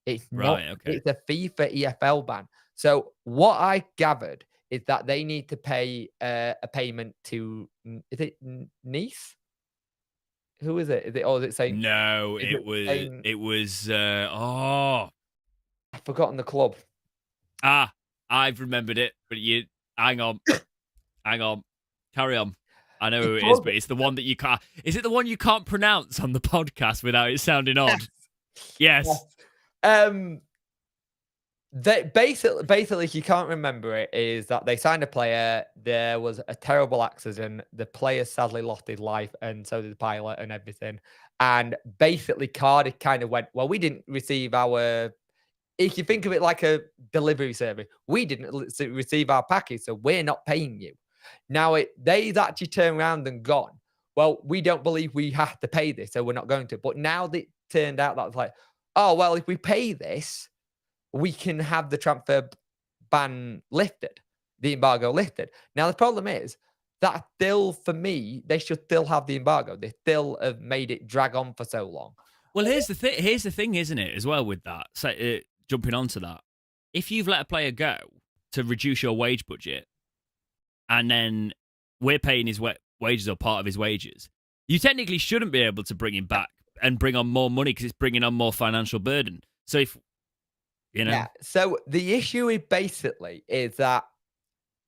It's right, okay. It's a FIFA EFL ban. So what I gathered is that they need to pay a payment to, is it Nice? Who is it? Is it saying? No, it was I've forgotten the club. I've remembered it, but hang on, carry on. I know who it is, but it's the one that you can't. Is it the one you can't pronounce on the podcast without it sounding odd? Yes. Basically, if you can't remember it, is that they signed a player. There was a terrible accident. The player sadly lost his life, and so did the pilot and everything. And basically, Cardiff kind of went, well, we didn't receive our. If you think of it like a delivery service, we didn't receive our package, so we're not paying you. Now, they've actually turned around and gone, well, we don't believe we have to pay this, so we're not going to. But now it turned out that it's like, oh, well, if we pay this, we can have the transfer ban lifted, the embargo lifted. Now, the problem is that still, for me, they should still have the embargo. They still have made it drag on for so long. Well, here's the thing. Here's the thing, isn't it? As well with that, so, jumping onto that, if you've let a player go to reduce your wage budget, and then we're paying his wages or part of his wages, you technically shouldn't be able to bring him back and bring on more money because it's bringing on more financial burden. So if Yeah. So the issue is basically is that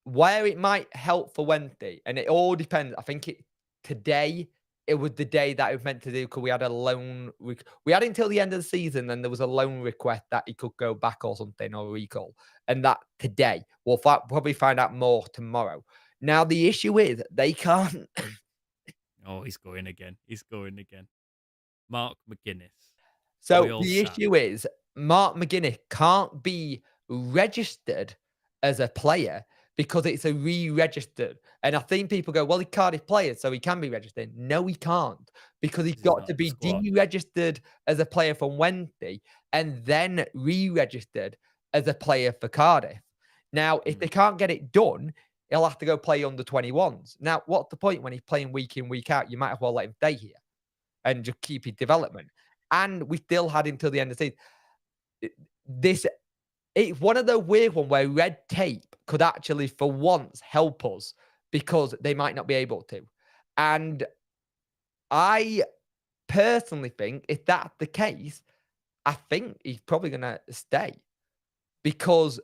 where it might help for Wednesday, and it all depends. I think today it was the day that it was meant to do because we had a loan. We had it until the end of the season, and there was a loan request that he could go back or something or recall, and that today we'll probably find out more tomorrow. Now the issue is they can't. Oh, he's going again. He's going again. Mark McGuiness. So the issue is Mark McGuinness can't be registered as a player because it's a re-registered. And I think people go, well, he's Cardiff player, so he can be registered. No, he can't because he's got to be deregistered as a player from Wednesday and then re-registered as a player for Cardiff. Now, if they can't get it done, he'll have to go play under 21s. Now, what's the point when he's playing week in, week out? You might as well let him stay here and just keep his development. And we still had him till the end of the season. It's one of the weird ones where red tape could actually, for once, help us because they might not be able to. And I personally think if that's the case, I think he's probably going to stay because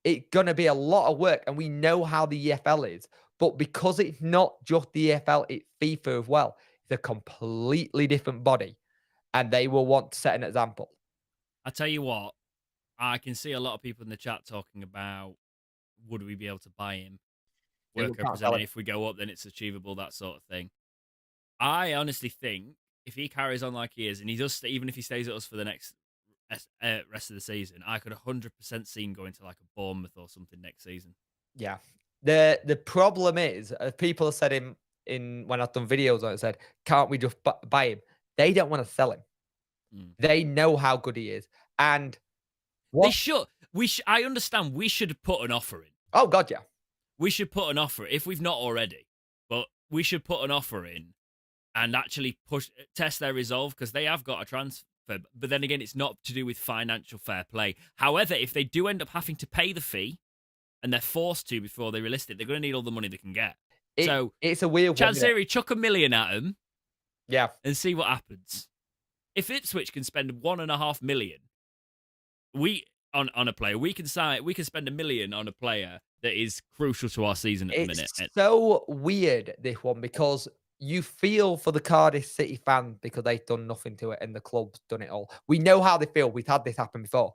it's going to be a lot of work. And we know how the EFL is. But because it's not just the EFL, it's FIFA as well. It's a completely different body. And they will want to set an example. I tell you what, I can see a lot of people in the chat talking about would we be able to buy him? Work represented. If we go up, then it's achievable, that sort of thing. I honestly think if he carries on like he is, and he does, even if he stays at us for the next rest of the season, I could 100% see him going to like a Bournemouth or something next season. Yeah. The problem is, people have said in when I've done videos on it, said, can't we just buy him? They don't want to sell him. They know how good he is. And they should. I understand we should put an offer in. Oh, God, yeah. We should put an offer if we've not already. But we should put an offer in and actually test their resolve because they have got a transfer. But then again, it's not to do with financial fair play. However, if they do end up having to pay the fee and they're forced to before they release it, they're going to need all the money they can get. So it's a weird one. Chansiri, chuck $1 million at them. Yeah. And see what happens. If Ipswich can spend $1.5 million, on a player, we can spend $1 million on a player that is crucial to our season at the minute. It's so weird, this one, because you feel for the Cardiff City fans because they've done nothing to it and the club's done it all. We know how they feel. We've had this happen before.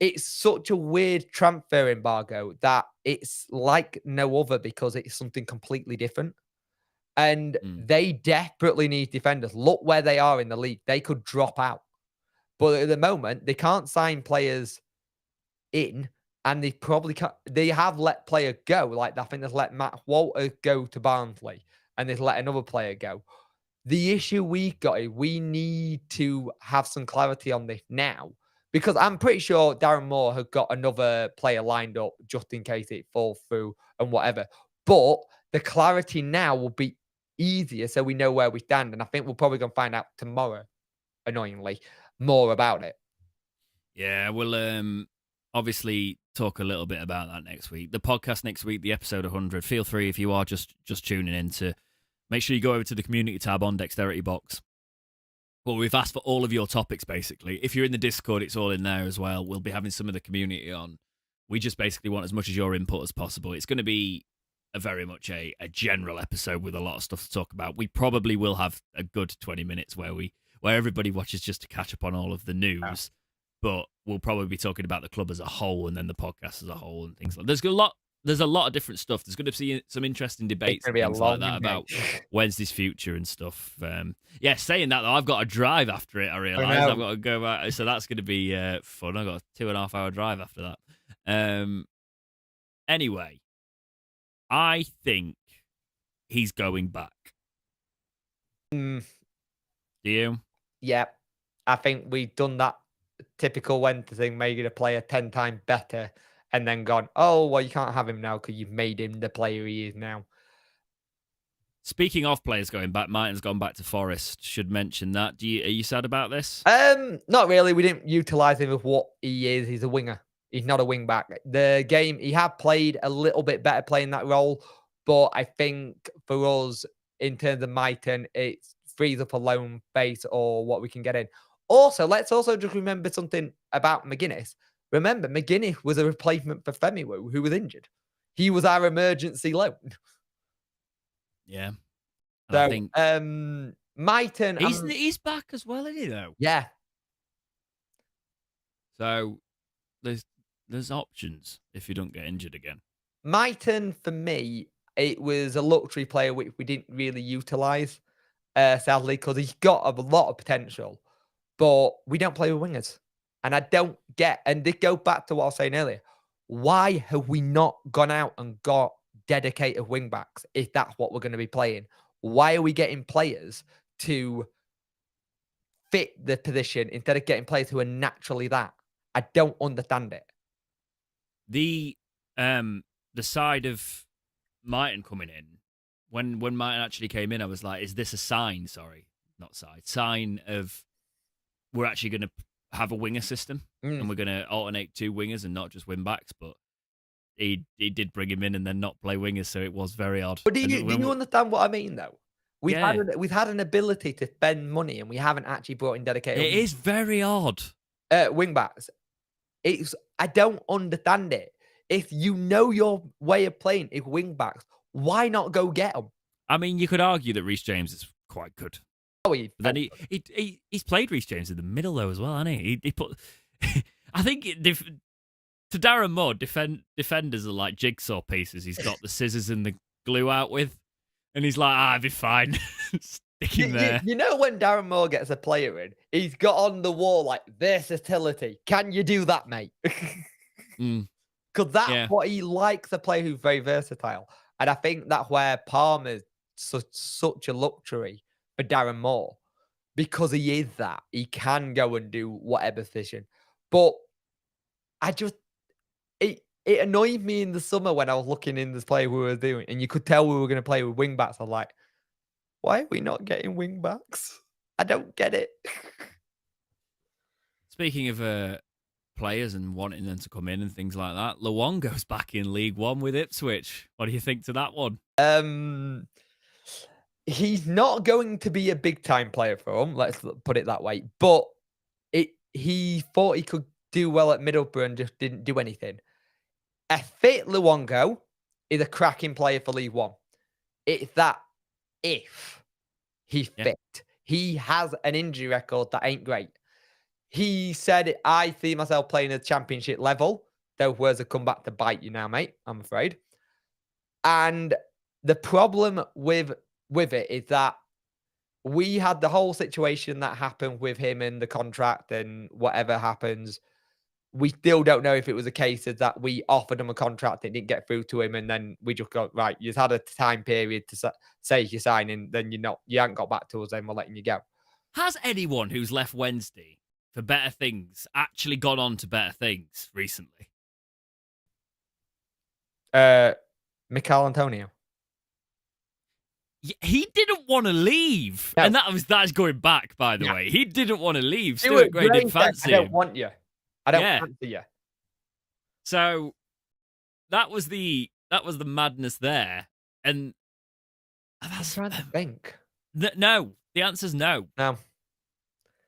It's such a weird transfer embargo that it's like no other because it's something completely different. And they desperately need defenders. Look where they are in the league. They could drop out. But at the moment, they can't sign players in, and they probably can't. They have let players go. Like, I think they've let Matt Walter go to Barnsley, and they've let another player go. The issue we got is we need to have some clarity on this now, because I'm pretty sure Darren Moore has got another player lined up just in case it falls through and whatever. But the clarity now will be easier so we know where we stand. And I think we're probably going to find out tomorrow, annoyingly, more about it. Yeah, we'll obviously talk a little bit about that next week. The podcast next week, the episode 100. Feel free, if you are just tuning in, to make sure you go over to the community tab on Dexterity Box. Well, we've asked for all of your topics, basically. If you're in the Discord, it's all in there as well. We'll be having some of the community on. We just basically want as much of your input as possible. It's going to be very much a general episode with a lot of stuff to talk about. We probably will have a good 20 minutes where everybody watches just to catch up on all of the news, but we'll probably be talking about the club as a whole and then the podcast as a whole and things like that. There's a lot of different stuff. There's going to be some interesting debates and things like that about Wednesday's future and stuff. Saying that, though, I've got to drive after it, I realise. I've got to go back, so that's going to be fun. I've got a 2.5 hour drive after that. Anyway, I think he's going back. Do you? Yeah. I think we've done that typical Wednesday thing, making a player 10 times better and then gone, oh, well, you can't have him now because you've made him the player he is now. Speaking of players going back, Martin's gone back to Forest. Should mention that. Are you sad about this? Not really. We didn't utilize him of what he is. He's a winger. He's not a wing back. The game he had played a little bit better playing that role, but I think for us in terms of Martin, it frees up a loan base or what we can get in. Also, let's also just remember something about McGuiness. Remember, McGuiness was a replacement for Femiwu, who was injured. He was our emergency loan. Yeah. And So, I think Martin, he's back as well, isn't he, though? yeah. So there's options if you don't get injured again. Martin, for me, it was a luxury player which we didn't really utilize, sadly, because he's got a lot of potential, but we don't play with wingers. And I don't get, and this goes back to what I was saying earlier, why have we not gone out and got dedicated wing backs if that's what we're going to be playing? Why are we getting players to fit the position instead of getting players who are naturally that? I don't understand it. The side of Martin coming in, when Martin actually came in, I was like, is this a sign? Sorry, not sign of we're actually going to have a winger system and we're going to alternate 2 wingers and not just wing backs. But he did bring him in and then not play wingers, so it was very odd. But do you understand what I mean, though? We've had an ability to spend money and we haven't actually brought in dedicated. It is very odd. Wing backs. I don't understand it. If you know your way of playing is wing backs, why not go get them? I mean, you could argue that Reece James is quite good. Oh, but then he's played Reece James in the middle though as well, hasn't he? He put. I think to Darren Moore, defenders are like jigsaw pieces. He's got the scissors and the glue out with, and he's like, "I'll be fine." Stick him there. You know when Darren Moore gets a player in, he's got on the wall like versatility. Can you do that, mate? Because that's what he likes, a player who's very versatile. And I think that's where Palmer's such a luxury for Darren Moore, because he is that. He can go and do whatever position. But it annoyed me in the summer when I was looking in this play we were doing, and you could tell we were going to play with wing backs. I'm like, why are we not getting wing backs? I don't get it. Speaking of players and wanting them to come in and things like that, Luongo's back in League One with Ipswich. What do you think to that one? He's not going to be a big time player for him, let's put it that way. But he thought he could do well at Middlesbrough and just didn't do anything. A fit Luongo is a cracking player for League One. It's that if he's fit. He has an injury record that ain't great. He said, I see myself playing at the championship level. Those words have come back to bite you now, mate, I'm afraid. And the problem with it is that we had the whole situation that happened with him and the contract and whatever happens. We still don't know if it was a case of that we offered him a contract, it didn't get through to him, and then we just got, right, you've had a time period to say you're signing, then you haven't got back to us, then we're letting you go. Has anyone who's left Wednesday for better things actually gone on to better things recently? Mikel Antonio. He didn't want to leave. No. And that's going back, by the way. He didn't want to leave. Stuart Gray didn't fancy him. I don't want you. I don't fancy you. So that was the madness there. And that's I'm trying to think. No. The answer's no. No.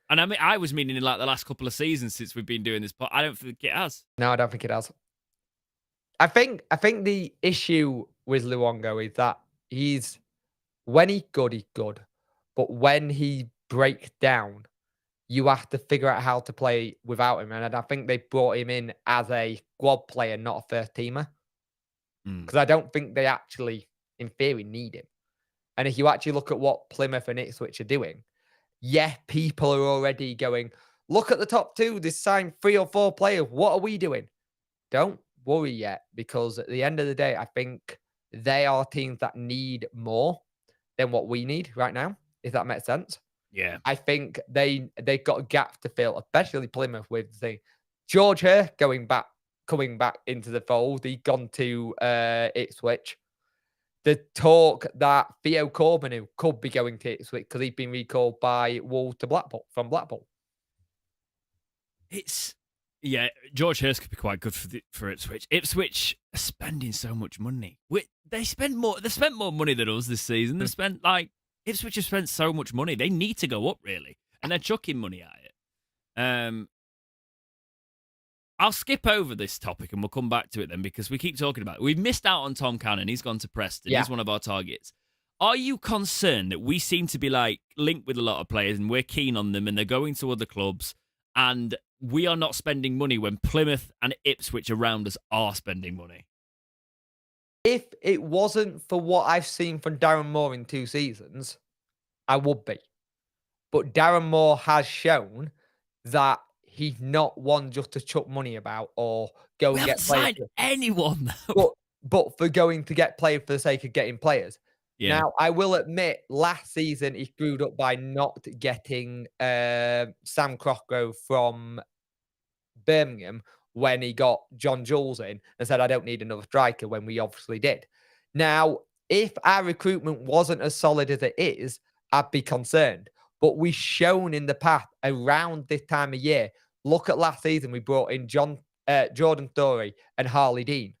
And I mean, I was meaning in like the last couple of seasons since we've been doing this, but I don't think it has. No, I don't think it has. I think the issue with Luongo is that when he's good. But when he breaks down, you have to figure out how to play without him. And I think they brought him in as a squad player, not a first teamer. Because I don't think they actually, in theory, need him. And if you actually look at what Plymouth and Ipswich are doing, people are already going, look at the top 2. They signed 3 or 4 players. What are we doing? Don't worry yet, because at the end of the day, I think they are teams that need more than what we need right now, if that makes sense. Yeah. I think they got a gap to fill, especially Plymouth with the George Hare coming back into the fold. He'd gone to Ipswich. the talk that Theo Corbin could be going to Ipswich because he's been recalled by Wolves to Blackpool from Blackpool. Yeah, George Hurst could be quite good for Ipswich. Ipswich are spending so much money. They spent more money than us this season. Ipswich have spent so much money. They need to go up, really, and they're chucking money at it. I'll skip over this topic and we'll come back to it then because we keep talking about it. We've missed out on Tom Cannon. He's gone to Preston. Yeah. He's one of our targets. Are you concerned that we seem to be linked with a lot of players and we're keen on them and they're going to other clubs and we are not spending money when Plymouth and Ipswich around us are spending money? If it wasn't for what I've seen from Darren Moore in 2 seasons, I would be. But Darren Moore has shown that he's not one just to chuck money about or go and get players. Signed anyone, though. But for going to get players for the sake of getting players. Yeah. Now, I will admit, last season he screwed up by not getting Sam Crockgrove from Birmingham when he got John Jules in and said, I don't need another striker, when we obviously did. Now, if our recruitment wasn't as solid as it is, I'd be concerned. But we've shown in the past around this time of year, look at last season, we brought in Jordan Thorey and Harley Dean,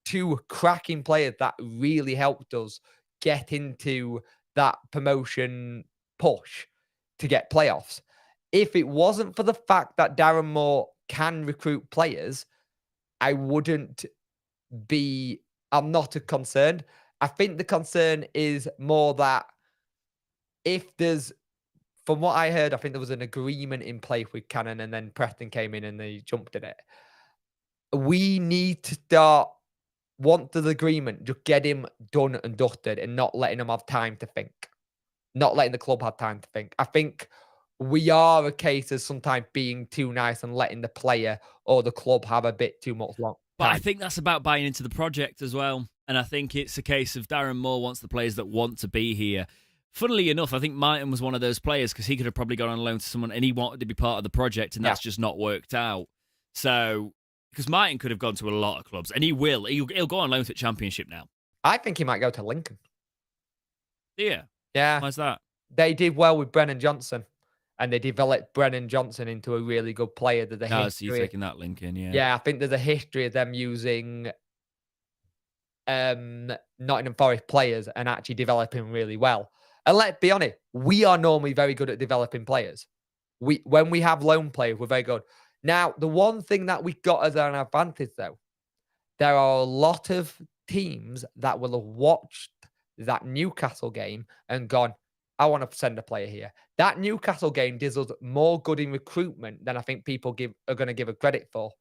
2 cracking players that really helped us get into that promotion push to get playoffs. If it wasn't for the fact that Darren Moore can recruit players, I'm not concerned. I think the concern is more that from what I heard, I think there was an agreement in place with Cannon and then Preston came in and they jumped at it. We need to start, once there's agreement, just get him done and dusted and not letting him have time to think. Not letting the club have time to think. I think we are a case of sometimes being too nice and letting the player or the club have a bit too much time. But I think that's about buying into the project as well. And I think it's a case of Darren Moore wants the players that want to be here. Funnily enough, I think Martin was one of those players because he could have probably gone on loan to someone and he wanted to be part of the project and that's just not worked out. So, because Martin could have gone to a lot of clubs and he will. He'll go on loan to the Championship now. I think he might go to Lincoln. Yeah. Yeah. Why's that? They did well with Brennan Johnson and they developed Brennan Johnson into a really good player. So you're taking that link in, yeah. Yeah, I think there's a history of them using Nottingham Forest players and actually developing really well. And let's be honest, we are normally very good at developing players. When we have loan players, we're very good. Now, the one thing that we got as an advantage, though, there are a lot of teams that will have watched that Newcastle game and gone, I want to send a player here. That Newcastle game did us more good in recruitment than I think people are going to give it credit for.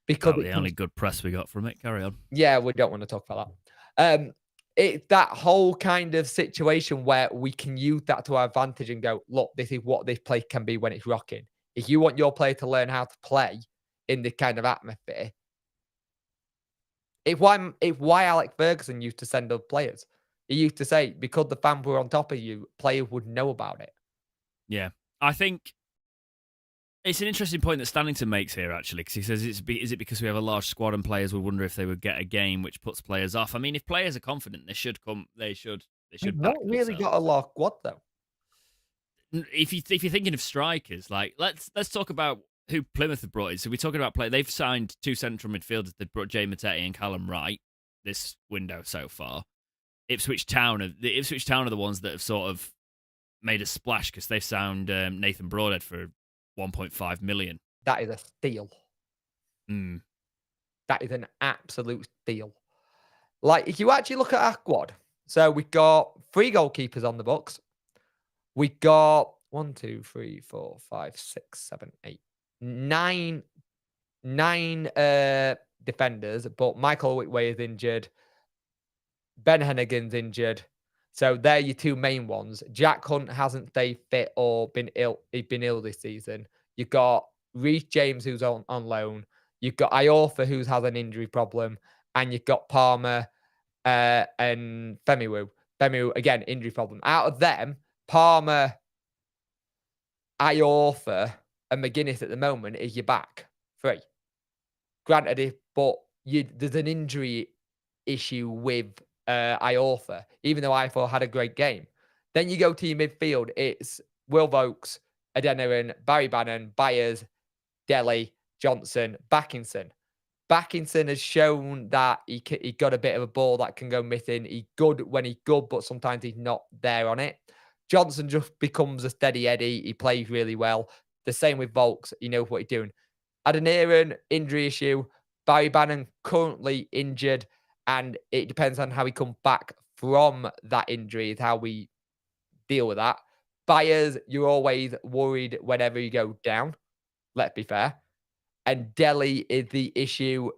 Because the only good press we got from it. Carry on. Yeah, we don't want to talk about that. It's that whole kind of situation where we can use that to our advantage and go, look, this is what this play can be when it's rocking. If you want your player to learn how to play in this kind of atmosphere, it's why Alex Ferguson used to send up players. He used to say, because the fans were on top of you, players would know about it. Yeah. I think it's an interesting point that Stannington makes here, actually, because he says, is it because we have a large squad and players would wonder if they would get a game, which puts players off? I mean, if players are confident, they should come. They should. We've not really got a large squad, though. If you're thinking of strikers, let's talk about who Plymouth have brought in. So we're talking about play. They've signed 2 central midfielders. They've brought Jay Matete and Callum Wright this window so far. Ipswich Town are the ones that have sort of made a splash because they've signed Nathan Broadhead for 1.5 million. That is a steal. Mm. That is an absolute steal. If you actually look at our squad, so we've got 3 goalkeepers on the books. We got 1, 2, 3, 4, 5, 6, 7, 8, 9 defenders, but Michael Whitway is injured. Ben Hennigan's injured. So they're your 2 main ones. Jack Hunt hasn't stayed fit or been ill. He's been ill this season. You've got Reece James, who's on loan. You've got Iorfa, who has an injury problem. And you've got Palmer and Femiwu. Femiwu, again, injury problem. Out of them, Palmer, Iorfa, and McGuiness at the moment is your back 3. Granted, there's an injury issue with Iorfa, even though Iorfa had a great game. Then you go to your midfield. It's Will Vokes, Adeniran, Barry Bannon, Byers, Delhi, Johnson, Backinson. Backinson has shown that he got a bit of a ball that can go missing. He's good when he's good, but sometimes he's not there on it. Johnson just becomes a steady Eddie. He plays really well. The same with Volks. He knows what he's doing. Adeniran, injury issue. Barry Bannon currently injured, and it depends on how he comes back from that injury, is how we deal with that. Byers, you're always worried whenever you go down. Let's be fair. And Delhi is the issue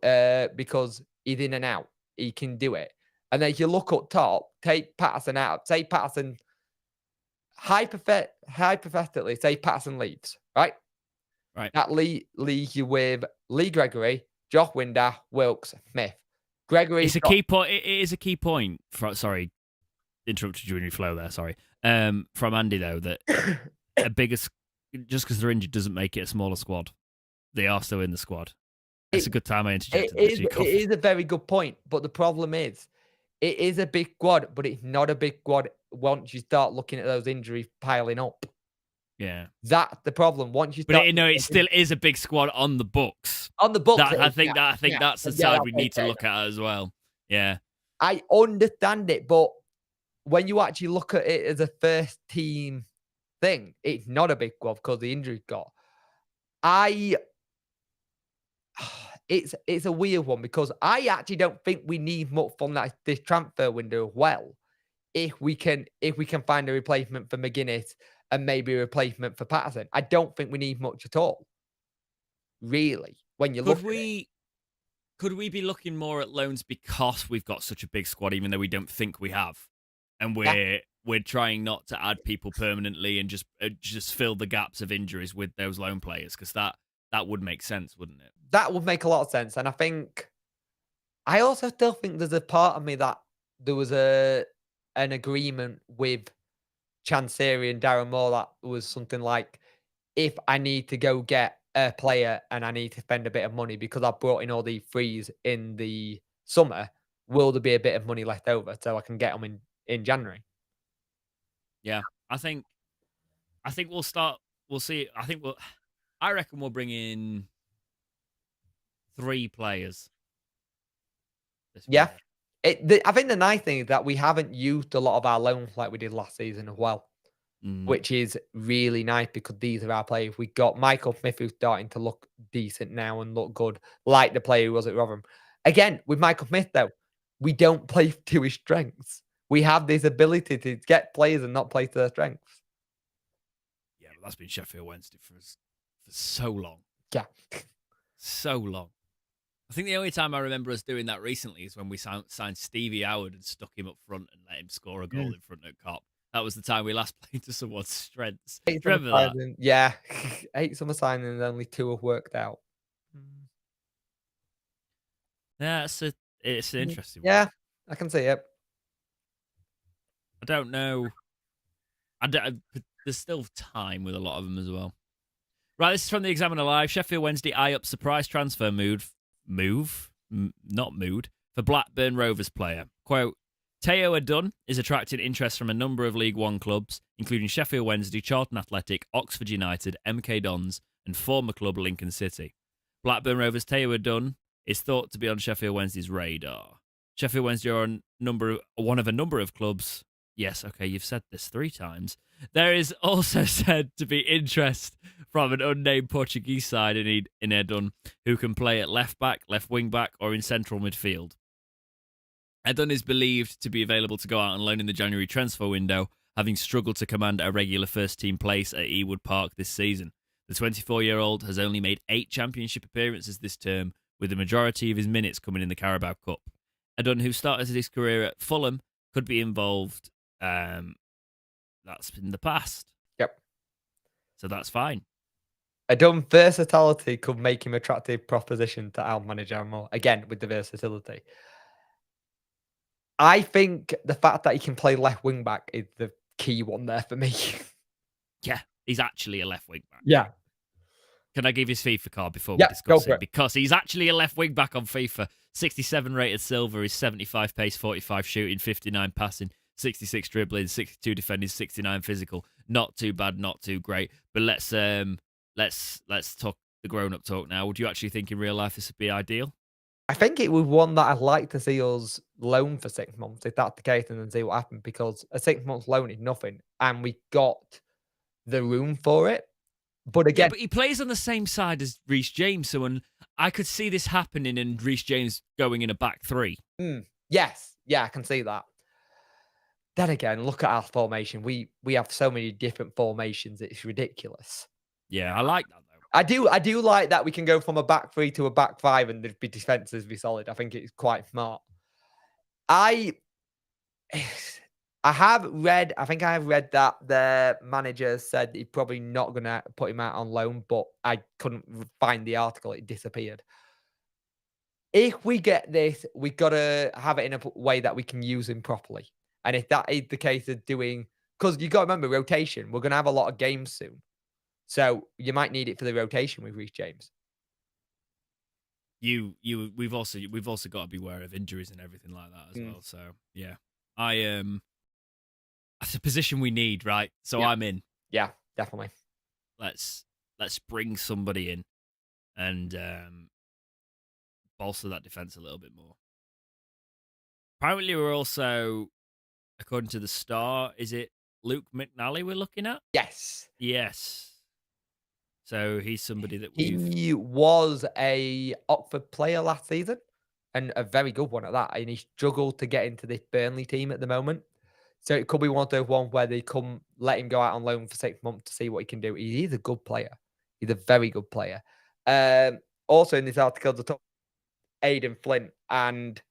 because he's in and out. He can do it. And then if you look up top, take Paterson out. Say Paterson, hypothetically, say Paterson leaves, right? Right. That leaves you with Lee Gregory, Josh Winder, Wilkes, Smith. Gregory. It's a key point. It is a key point. Sorry, interrupted you in your flow there. Sorry. From Andy though, that a bigger, just because they're injured doesn't make it a smaller squad. They are still in the squad. It's a good time I interjected. It is a very good point, but the problem is, it is a big squad, but it's not a big squad once you start looking at those injuries piling up. Yeah, that's the problem. Once you, but it still is a big squad on the books. On the books, I think that's the side we need to look at as well. Yeah, I understand it, but when you actually look at it as a first team thing, it's not a big squad because the injuries got. It's a weird one because I actually don't think we need much from this transfer window as well. If we can find a replacement for McGuiness and maybe a replacement for Paterson, I don't think we need much at all. Really, when you look at it. Could we be looking more at loans because we've got such a big squad, even though we don't think we have, and we're trying not to add people permanently and just fill the gaps of injuries with those loan players, because that would make sense, wouldn't it? That would make a lot of sense. And I also still think there's a part of me that there was an agreement with Chansiri and Darren Moore that was something like, if I need to go get a player and I need to spend a bit of money because I brought in all the frees in the summer, will there be a bit of money left over so I can get them in January? Yeah, I think we'll see. I reckon we'll bring in 3 players. Yeah. I think the nice thing is that we haven't used a lot of our loans like we did last season as well, which is really nice because these are our players. We got Michael Smith, who's starting to look decent now and look good, like the player who was at Rotherham. Again, with Michael Smith, though, we don't play to his strengths. We have this ability to get players and not play to their strengths. Yeah, but that's been Sheffield Wednesday for so long. Yeah. So long. I think the only time I remember us doing that recently is when we signed Stevie Howard and stuck him up front and let him score a goal in front of Cop. That was the time we last played to someone's strengths. Remember that? Yeah. 8 summer signings and only 2 have worked out. Yeah, it's an interesting one. Yeah, I can see it. I don't know. There's still time with a lot of them as well. Right, this is from the Examiner Live. Sheffield Wednesday eye up surprise transfer not mood, for Blackburn Rovers player. Quote, Teo Adun is attracting interest from a number of League One clubs, including Sheffield Wednesday, Charlton Athletic, Oxford United, MK Dons, and former club Lincoln City. Blackburn Rovers' Teo Adun is thought to be on Sheffield Wednesday's radar. Sheffield Wednesday are one of a number of clubs. Yes, okay, you've said this 3 times. There is also said to be interest from an unnamed Portuguese side in Adun, who can play at left back, left wing back, or in central midfield. Adun is believed to be available to go out on loan in the January transfer window, having struggled to command a regular first-team place at Ewood Park this season. The 24-year-old has only made 8 championship appearances this term, with the majority of his minutes coming in the Carabao Cup. Adun, who started his career at Fulham, could be involved. That's in the past. Yep. So that's fine. Adun versatility could make him attractive proposition to our manager more. Again, with the versatility. I think the fact that he can play left wing back is the key one there for me. Yeah, he's actually a left wing back. Yeah. Can I give his FIFA card before we Yeah, go discuss for it? it. Because he's actually a left wing back on FIFA. 67 rated silver, is 75 pace, 45 shooting, 59 passing, 66 dribbling, 62 defending, 69 physical. Not too bad, not too great. But let's talk the grown up talk now. Would you actually think in real life this would be ideal? I think it was one that I'd like to see us loan for 6 months, if that's the case, and then see what happens, because a 6 month loan is nothing, and we got the room for it. But Yeah, again, but he plays on the same side as Reece James, so I could see this happening and Reece James going in a back three. yes, yeah, I can see that. Then again, look at our formation. We have so many different formations, it's ridiculous. Yeah, I like that though. I do like that we can go from a back three to a back five and there'd be defenses be solid. I think it's quite smart. I I think I have read that the manager said he's probably not gonna put him out on loan, but I couldn't find the article, it disappeared. If we get this, we gotta have it in a way that we can use him properly. And if that is the case of doing, because you gotta remember rotation, we're gonna have a lot of games soon. So you might need it for the rotation with Reece James. We've also got to be aware of injuries and everything like that as well. So yeah, that's a position we need, right? So Yeah. I'm in. Yeah, definitely. Let's bring somebody in and bolster that defense a little bit more. Apparently, we're also, according to the Star, is it Luke McNally we're looking at? Yes. Yes. So he's somebody that we've. He was a Oxford player last season and a very good one at that. And he struggled to get into this Burnley team at the moment. So it could be one of those ones where they come let him go out on loan for 6 months to see what he can do. He's a good player. He's a very good player. Also in this article, the top Aidan Flint and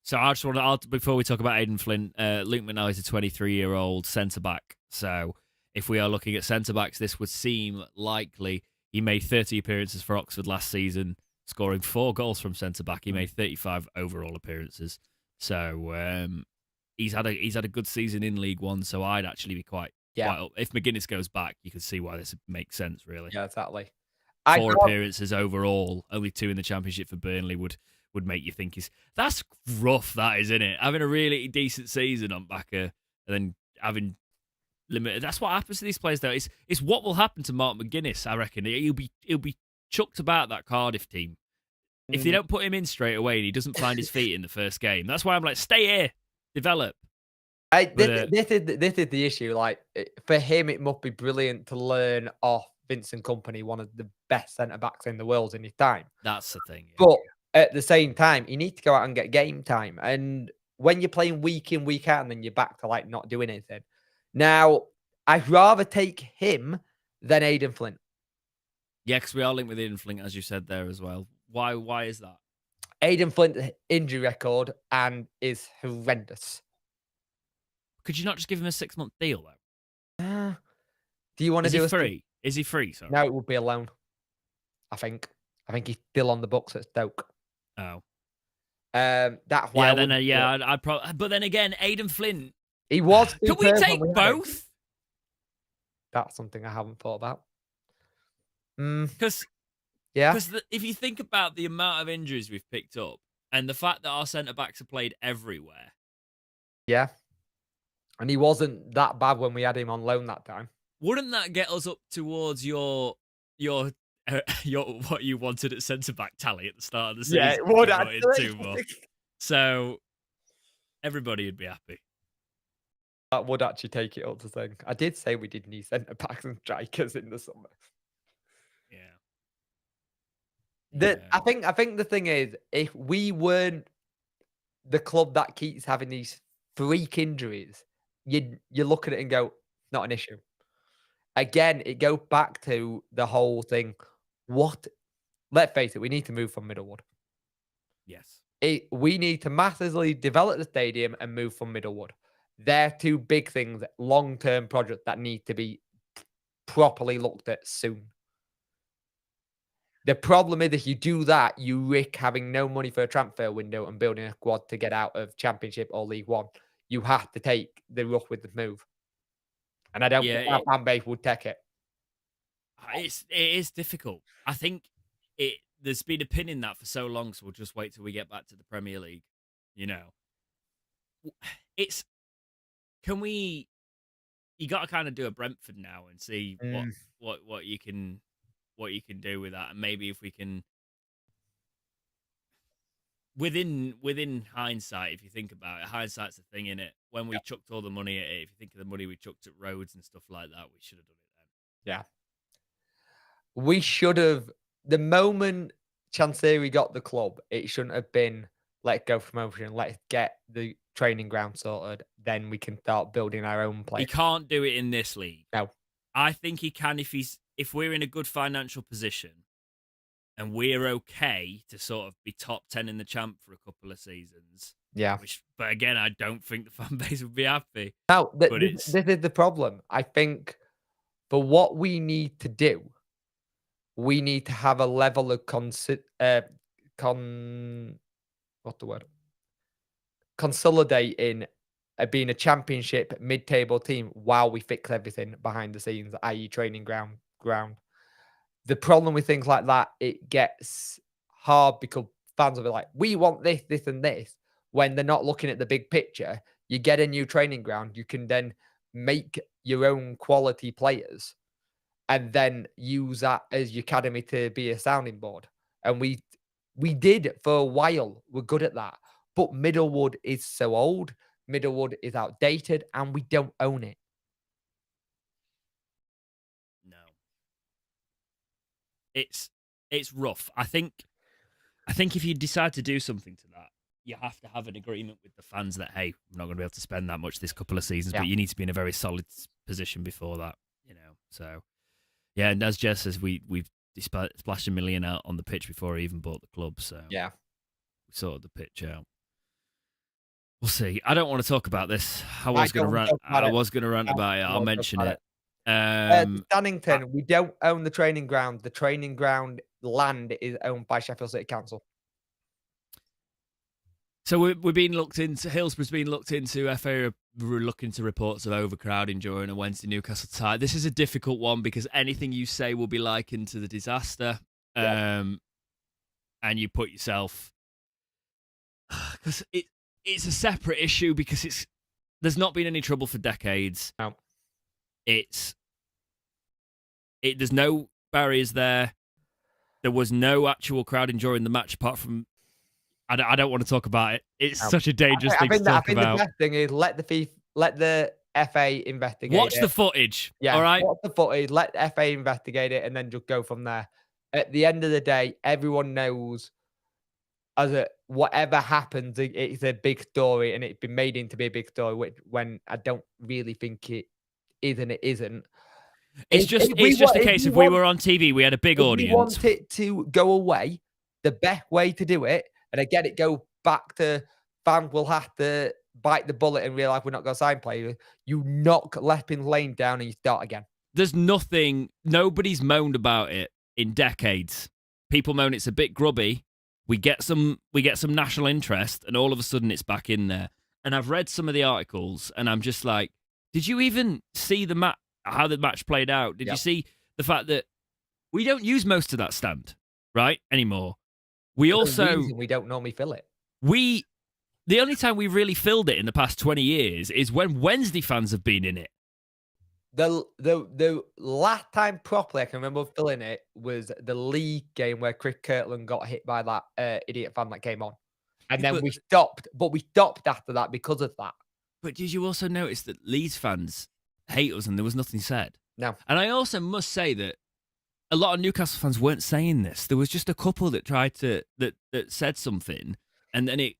So I just want to, before we talk about Aidan Flint, Luke McNally is a 23-year-old centre back. So if we are looking at centre backs, this would seem likely. He made 30 appearances for Oxford last season, scoring 4 goals from centre back. He made 35 overall appearances. So he's had a good season in League One. So I'd actually be quite up. If McGuiness goes back, you could see why this makes sense. Really, yeah, exactly. 4 appearances overall, only 2 in the Championship for Burnley would make you think that's rough. That is, isn't it? Having a really decent season on backer and then having limited. That's what happens to these players, though. It's what will happen to Mark McGuinness. I reckon he'll be chucked about that Cardiff team if they don't put him in straight away and he doesn't find his feet in the first game. That's why I'm like, stay here, develop. This is the issue. Like for him, it must be brilliant to learn off Vincent Kompany, one of the best centre backs in the world in his time. That's the thing. Yeah. But at the same time, you need to go out and get game time. And when you're playing week in, week out, and then you're back to like not doing anything. Now, I'd rather take him than Aidan Flint. Yeah, because we are linked with Aidan Flint, as you said there as well. Why is that? Aidan Flint's injury record and is horrendous. Could you not just give him a 6-month deal though? Do you want to do a free? Is he free? Sorry. No, it would be a loan. I think he's still on the books at Stoke. Oh. That's why. I'd probably. But then again, Aidan Flint. He was. Can we take both? That's something I haven't thought about. Because if you think about the amount of injuries we've picked up and the fact that our centre backs have played everywhere. Yeah. And he wasn't that bad when we had him on loan that time. Wouldn't that get us up towards your what you wanted at centre back tally at the start of the season? Yeah, it would actually. 2 more. So everybody would be happy. That would actually take it up to thing. I did say we did need centre backs and strikers in the summer. Yeah. I think the thing is, if we weren't the club that keeps having these freak injuries, you look at it and go, not an issue. Again, it goes back to the whole thing. Let's face it, we need to move from Middlewood. Yes. We need to massively develop the stadium and move from Middlewood. They're 2 big things, long-term projects that need to be properly looked at soon. The problem is, if you do that, you risk having no money for a transfer window and building a squad to get out of Championship or League One. You have to take the rough with the move. And I don't think our fan base would take it. it is difficult. I think there's been a pin in that for so long, so we'll just wait till we get back to the Premier League. You know, it's can we? You got to kind of do a Brentford now and see what you can do with that, and maybe if we can. Within hindsight, if you think about it, hindsight's a thing, in it. When we chucked all the money at it, if you think of the money we chucked at roads and stuff like that, we should have done it then. Yeah. We should have. The moment Chansiri got the club, it shouldn't have been let go promotion. Let's get the training ground sorted. Then we can start building our own play. He can't do it in this league. No. I think he can if we're in a good financial position and we're okay to sort of be top 10 in the champ for a couple of seasons. Yeah. But again, I don't think the fan base would be happy. Now, this is the problem. I think for what we need to do, we need to have a level of consolidating being a championship mid-table team while we fix everything behind the scenes, i.e. training ground. The problem with things like that, it gets hard because fans will be like, we want this, this, and this. When they're not looking at the big picture, you get a new training ground. You can then make your own quality players and then use that as your academy to be a sounding board. And we did for a while. We're good at that. But Middlewood is so old. Middlewood is outdated, and we don't own it. No. It's rough. I think if you decide to do something to that, you have to have an agreement with the fans that, hey, we're not going to be able to spend that much this couple of seasons, but you need to be in a very solid position before that, So, yeah, and as Jess says, we've splashed $1 million out on the pitch before he even bought the club, so yeah, we sorted the pitch out. We'll see. I don't want to talk about this. I was going to rant about it. I'll mention it. Stannington, we don't own the training ground. The training ground land is owned by Sheffield City Council. So we're being looked into. Hillsborough's being looked into. FA are looking into reports of overcrowding during a Wednesday Newcastle tie. This is a difficult one because anything you say will be likened to the disaster, and you put yourself because it's a separate issue because there's not been any trouble for decades. No. There's no barriers there. There was no actual crowding during the match apart from. I don't want to talk about it. It's such a dangerous thing to talk about. The best thing is let the FA investigate. Watch the footage. Yeah, all right. Watch the footage. Let the FA investigate it, and then just go from there. At the end of the day, everyone knows. Whatever happens, it's a big story, and it's been made into be a big story. When I don't really think it is, and it isn't. It's just a case of we were on TV, we had a big audience. If you want it to go away, the best way to do it, and again, it go back to fans will have to bite the bullet and realize we're not going to sign players. You knock Leppin Lane down and you start again. There's nobody's moaned about it in decades. People moan it's a bit grubby. We get some national interest, and all of a sudden it's back in there. And I've read some of the articles, and I'm just like, did you even see how the match played out? Did you see the fact that we don't use most of that stand, right, anymore? We don't normally fill it. The only time we really filled it in the past 20 years is when Wednesday fans have been in it. The last time properly I can remember filling it was the league game where Chris Kirtland got hit by that idiot fan that came on. And then we stopped. But we stopped after that because of that. But did you also notice that Leeds fans hate us and there was nothing said? No. And I also must say that a lot of Newcastle fans weren't saying this. There was just a couple that tried to that said something, and then it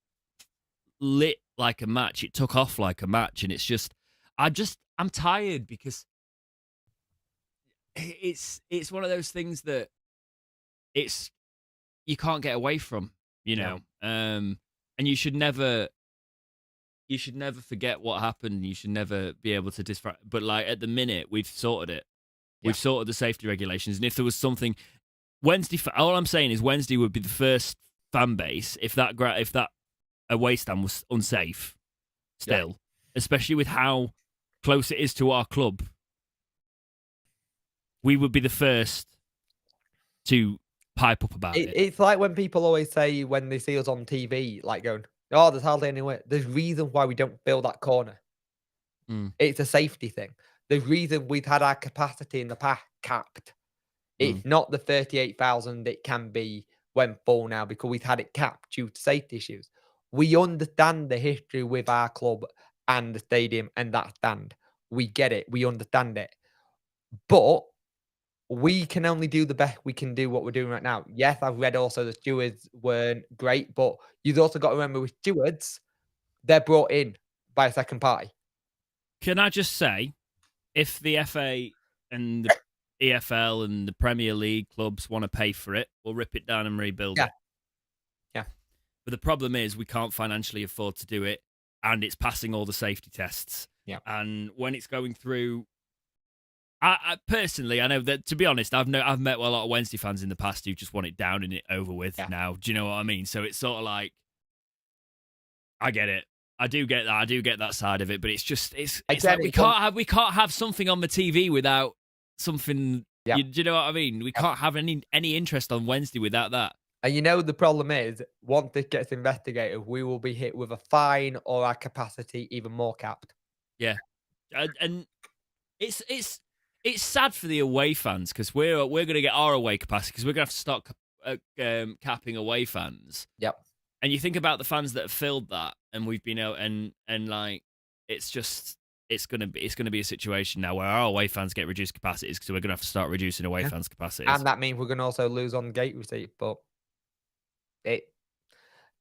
lit like a match. It took off like a match, and it's just I'm tired because it's one of those things that you can't get away from, and you should never forget what happened. You should never be able to but like at the minute we've sorted it. We've sorted the safety regulations, and if there was something, Wednesday. All I'm saying is Wednesday would be the first fan base if that away stand was unsafe, still, especially with how close it is to our club. we would be the first to pipe up about it. It's like when people always say when they see us on TV, like going, "Oh, there's hardly anywhere." There's reason why we don't fill that corner. Mm. It's a safety thing. The reason we've had our capacity in the past capped. Mm. It's not the 38,000 it can be when full now because we've had it capped due to safety issues. We understand the history with our club and the stadium and that stand. We get it. We understand it. But we can only do the best we can do what we're doing right now. Yes, I've read also the stewards weren't great, but you've also got to remember with stewards, they're brought in by a second party. Can I just say, if the FA and the EFL and the Premier League clubs want to pay for it, we'll rip it down and rebuild it. Yeah. But the problem is we can't financially afford to do it, and it's passing all the safety tests. Yeah. And when it's going through, I personally, I know that, to be honest, I've met a lot of Wednesday fans in the past who just want it down and it over with now. Do you know what I mean? So it's sort of like, I get it. I do get that. I do get that side of it, but it's just it's like we can't have something on the TV without something. Yeah. Do you know what I mean? We can't have any interest on Wednesday without that. And you know the problem is, once this gets investigated, we will be hit with a fine or our capacity even more capped. Yeah, and it's sad for the away fans because we're going to get our away capacity because we're going to have to start capping away fans. Yep. And you think about the fans that have filled that, and we've been out and like it's gonna be a situation now where our away fans get reduced capacities because we're gonna have to start reducing away fans' capacities. And that means we're gonna also lose on gate receipt. But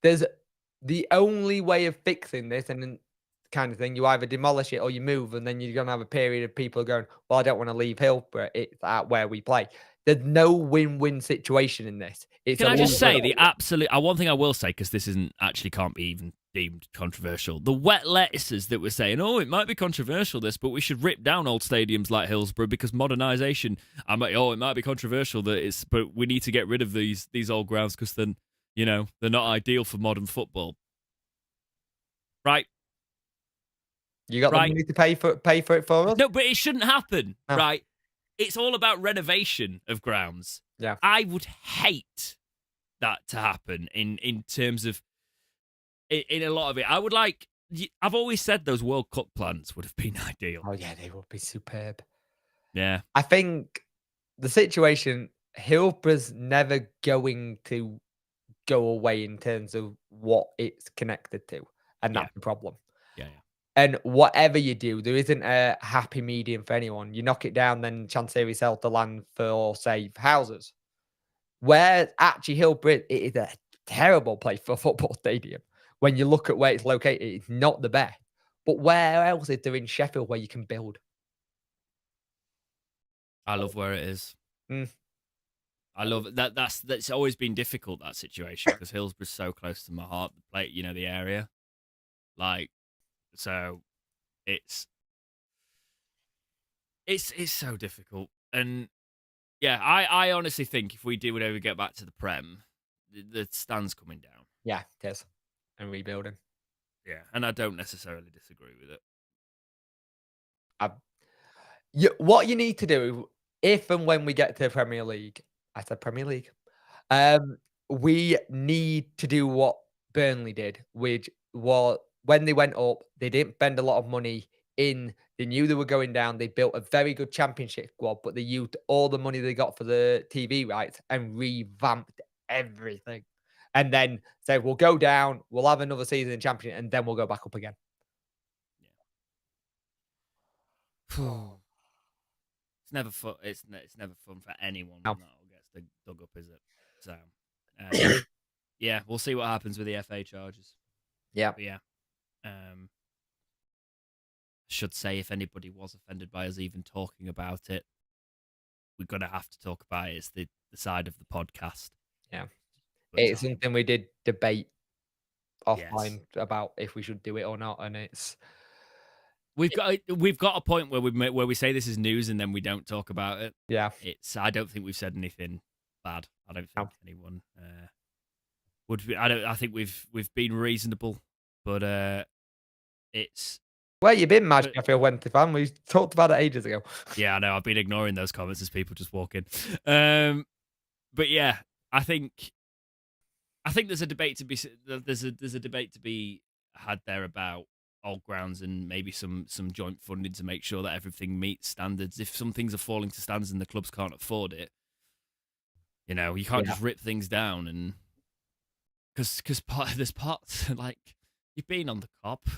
there's the only way of fixing this and then kind of thing, you either demolish it or you move, and then you're gonna have a period of people going, "Well, I don't want to leave Hillsborough. It's at where we play." There's no win-win situation in this. Can I just say the absolute? One thing I will say, because this can't be even deemed controversial. The wet lettuces that were saying, "Oh, it might be controversial, this, but we should rip down old stadiums like Hillsborough because modernisation." I'm like, "Oh, it might be controversial but we need to get rid of these old grounds because then, they're not ideal for modern football." Right? You got the money to pay for it for us? No, but it shouldn't happen, No. right? It's all about renovation of grounds. Yeah. I would hate that to happen in terms of in a lot of it. I would like. I've always said those World Cup plans would have been ideal. Oh yeah, they would be superb. Yeah. I think the situation, Hillsborough's never going to go away in terms of what it's connected to, and that's the problem. Yeah. And whatever you do, there isn't a happy medium for anyone. You knock it down, then Chancery sells the land for, say, houses. Where actually Hillsborough, it is a terrible place for a football stadium. When you look at where it's located, it's not the best. But where else is there in Sheffield where you can build? I love where it is. Mm. I love that. That's always been difficult, that situation, because Hillsborough's so close to my heart. The area, like. So it's so difficult. And yeah, I honestly think if we do ever get back to the Prem, the stand's coming down. Yeah, it is. And rebuilding. Yeah, and I don't necessarily disagree with it. What you need to do, if and when we get to the Premier League, I said Premier League, we need to do what Burnley did, which was when they went up, they didn't spend a lot of money in. They knew they were going down. They built a very good championship squad, but they used all the money they got for the TV rights and revamped everything. And then said, "We'll go down. We'll have another season in championship, and then we'll go back up again." Yeah. It's never fun. It's never fun for anyone when that all gets dug up, is it? So, yeah, we'll see what happens with the FA charges. Yeah. But yeah. Should say if anybody was offended by us even talking about it, we're gonna have to talk about it. It's the side of the podcast. Yeah, it's something we did debate offline about if we should do it or not, and we've got a point where we say this is news and then we don't talk about it. Yeah, I don't think we've said anything bad. I don't think anyone would be. I think we've been reasonable, but it's. Where you been, mad But Sheffield Wednesday fan? We talked about it ages ago. yeah, I know I've been ignoring those comments as people just walk in. But yeah, I think there's a debate to be there's a debate to be had there about old grounds and maybe some joint funding to make sure that everything meets standards. If some things are falling to standards and the clubs can't afford it, you know, you can't Yeah. just rip things down and because there's parts like you've been on the cop.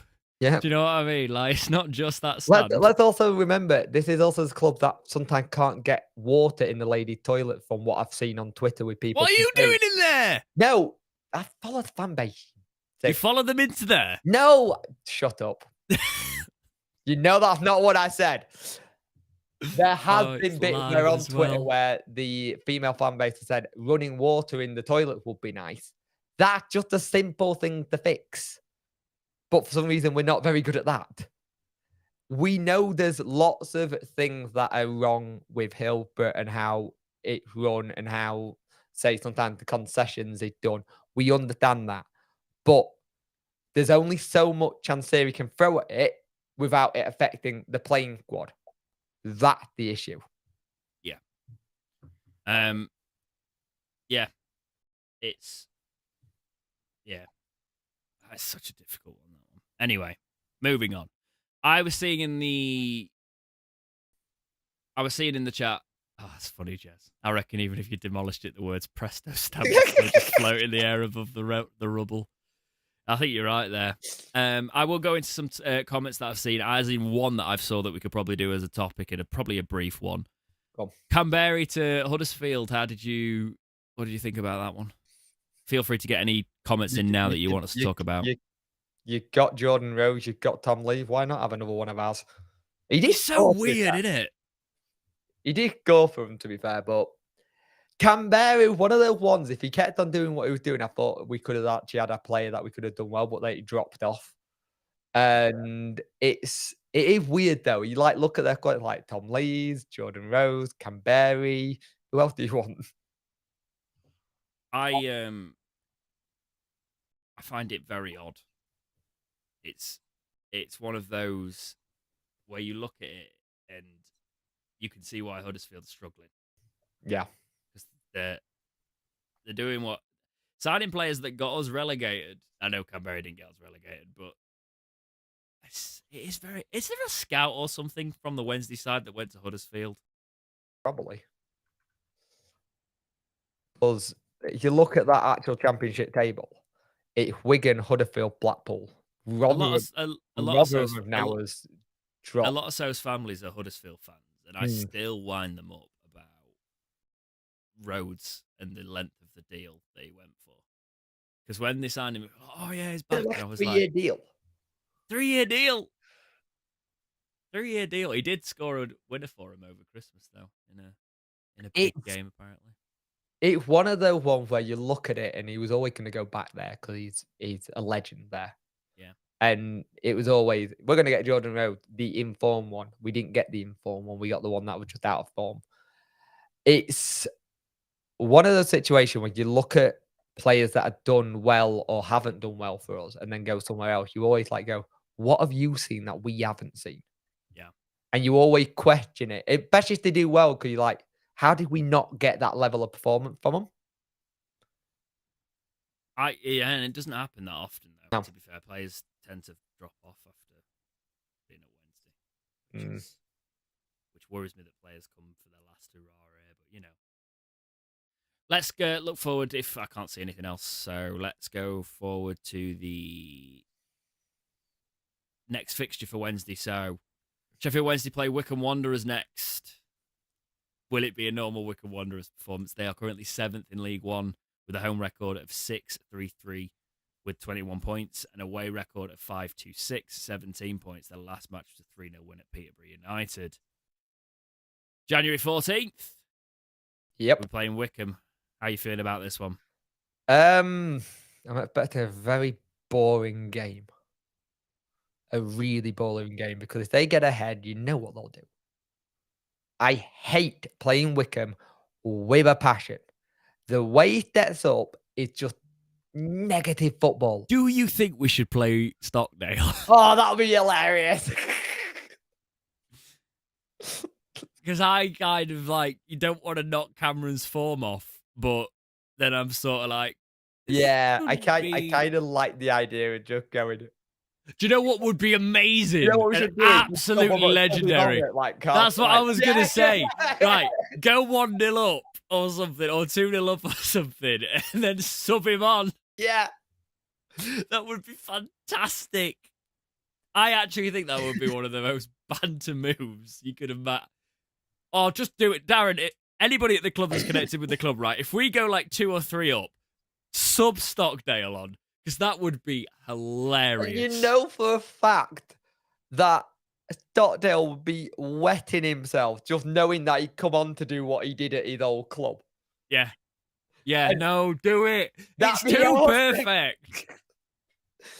Yeah. Do you know what I mean? Like it's not just that Let's stand. let's also remember, this is also a club that sometimes can't get water in the lady toilet from what I've seen on Twitter with people What are you complaining. doing in there? No, I follow the fan base. You follow them into there? No, shut up. You know that's not what I said. There has Oh, been it's bits there live on as Twitter well. where the female fan base has said running water in the toilet would be nice. That's just a simple thing to fix. But for some reason, we're not very good at that. We know there's lots of things that are wrong with Hillbrook and how it's run and how, say, sometimes the concessions is done. We understand that. But there's only so much Chansiri can throw at it without it affecting the playing squad. That's the issue. Yeah. Yeah. It's that's such a difficult one, that one. Anyway, moving on. I was seeing in the chat. Oh, that's funny, Jez. I reckon even if you demolished it, the words "presto stamp" would still just float in the air above the rubble. I think you're right there. I will go into some comments that I've seen, as in one that I've saw that we could probably do as a topic and probably a brief one. Canberra to Huddersfield. What did you think about that one? Feel free to get any comments in now that you want us to talk about. You got Jordan Rose, you've got Tom Lee. Why not have another one of ours? It's so weird, isn't it? He did go for him, to be fair, but Canberra, one of those ones, if he kept on doing what he was doing, I thought we could have actually had a player that we could have done well, but they dropped off. And it is weird though. You like look at their quite like Tom Lees, Jordan Rose, Canberra. Who else do you want? I find it very odd. It's one of those where you look at it and you can see why Huddersfield's struggling. Yeah, because they're doing what signing players that got us relegated. I know Canberra didn't get us relegated, but is there a scout or something from the Wednesday side that went to Huddersfield? probably. Because if you look at that actual championship table, it's Wigan, Huddersfield, Blackpool. A lot of So's families are Huddersfield fans, and I still wind them up about Rhodes and the length of the deal they went for. Because when they signed him, oh yeah, he's back. And I was 3-year deal. 3-year deal. 3-year deal. He did score a winner for him over Christmas, though, in a big game, apparently. It's one of those ones where you look at it and he was always going to go back there because he's a legend there. Yeah. And it was always, we're going to get Jordan Rhodes, the informed one. We didn't get the informed one. We got the one that was just out of form. It's one of those situations when you look at players that have done well or haven't done well for us and then go somewhere else, you always like go, what have you seen that we haven't seen? Yeah. And you always question it, especially if they do well, because you're like, how did we not get that level of performance from them? Yeah, and it doesn't happen that often, though. No. To be fair, players tend to drop off after being at Wednesday, which worries me that players come for their last hurrah here. But let's go look forward. If I can't see anything else, so let's go forward to the next fixture for Wednesday. So Sheffield Wednesday play Wycombe Wanderers next. Will it be a normal Wycombe Wanderers performance? They are currently 7th in League One with a home record of 6-3-3 with 21 points, and away record of 5-2-6, 17 points. Their last match was a 3-0 win at Peterborough United. January 14th. Yep. We're playing Wycombe. How are you feeling about this one? I'm expecting a very boring game. A really boring game, because if they get ahead, you know what they'll do. I hate playing Wycombe with a passion. The way he sets up is just negative football. Do you think we should play Stockdale? Oh, that would be hilarious. Because I kind of like, you don't want to knock Cameron's form off, but then I'm sort of like, Yeah, I be... kind of like the idea of just going. Do you know what would be amazing? You know what we should do? Absolutely legendary. That's what I was going to say. Right, go 1-0 up or something, or 2-0 up or something, and then sub him on. Yeah. That would be fantastic. I actually think that would be one of the most banter moves you could have met. Oh, just do it, Darren. Anybody at the club that's connected with the club, right? If we go like 2 or 3 up, sub Stockdale on, because that would be hilarious. You know for a fact that Stockdale would be wetting himself just knowing that he'd come on to do what he did at his old club. Yeah. Yeah, no, do it. It's too perfect.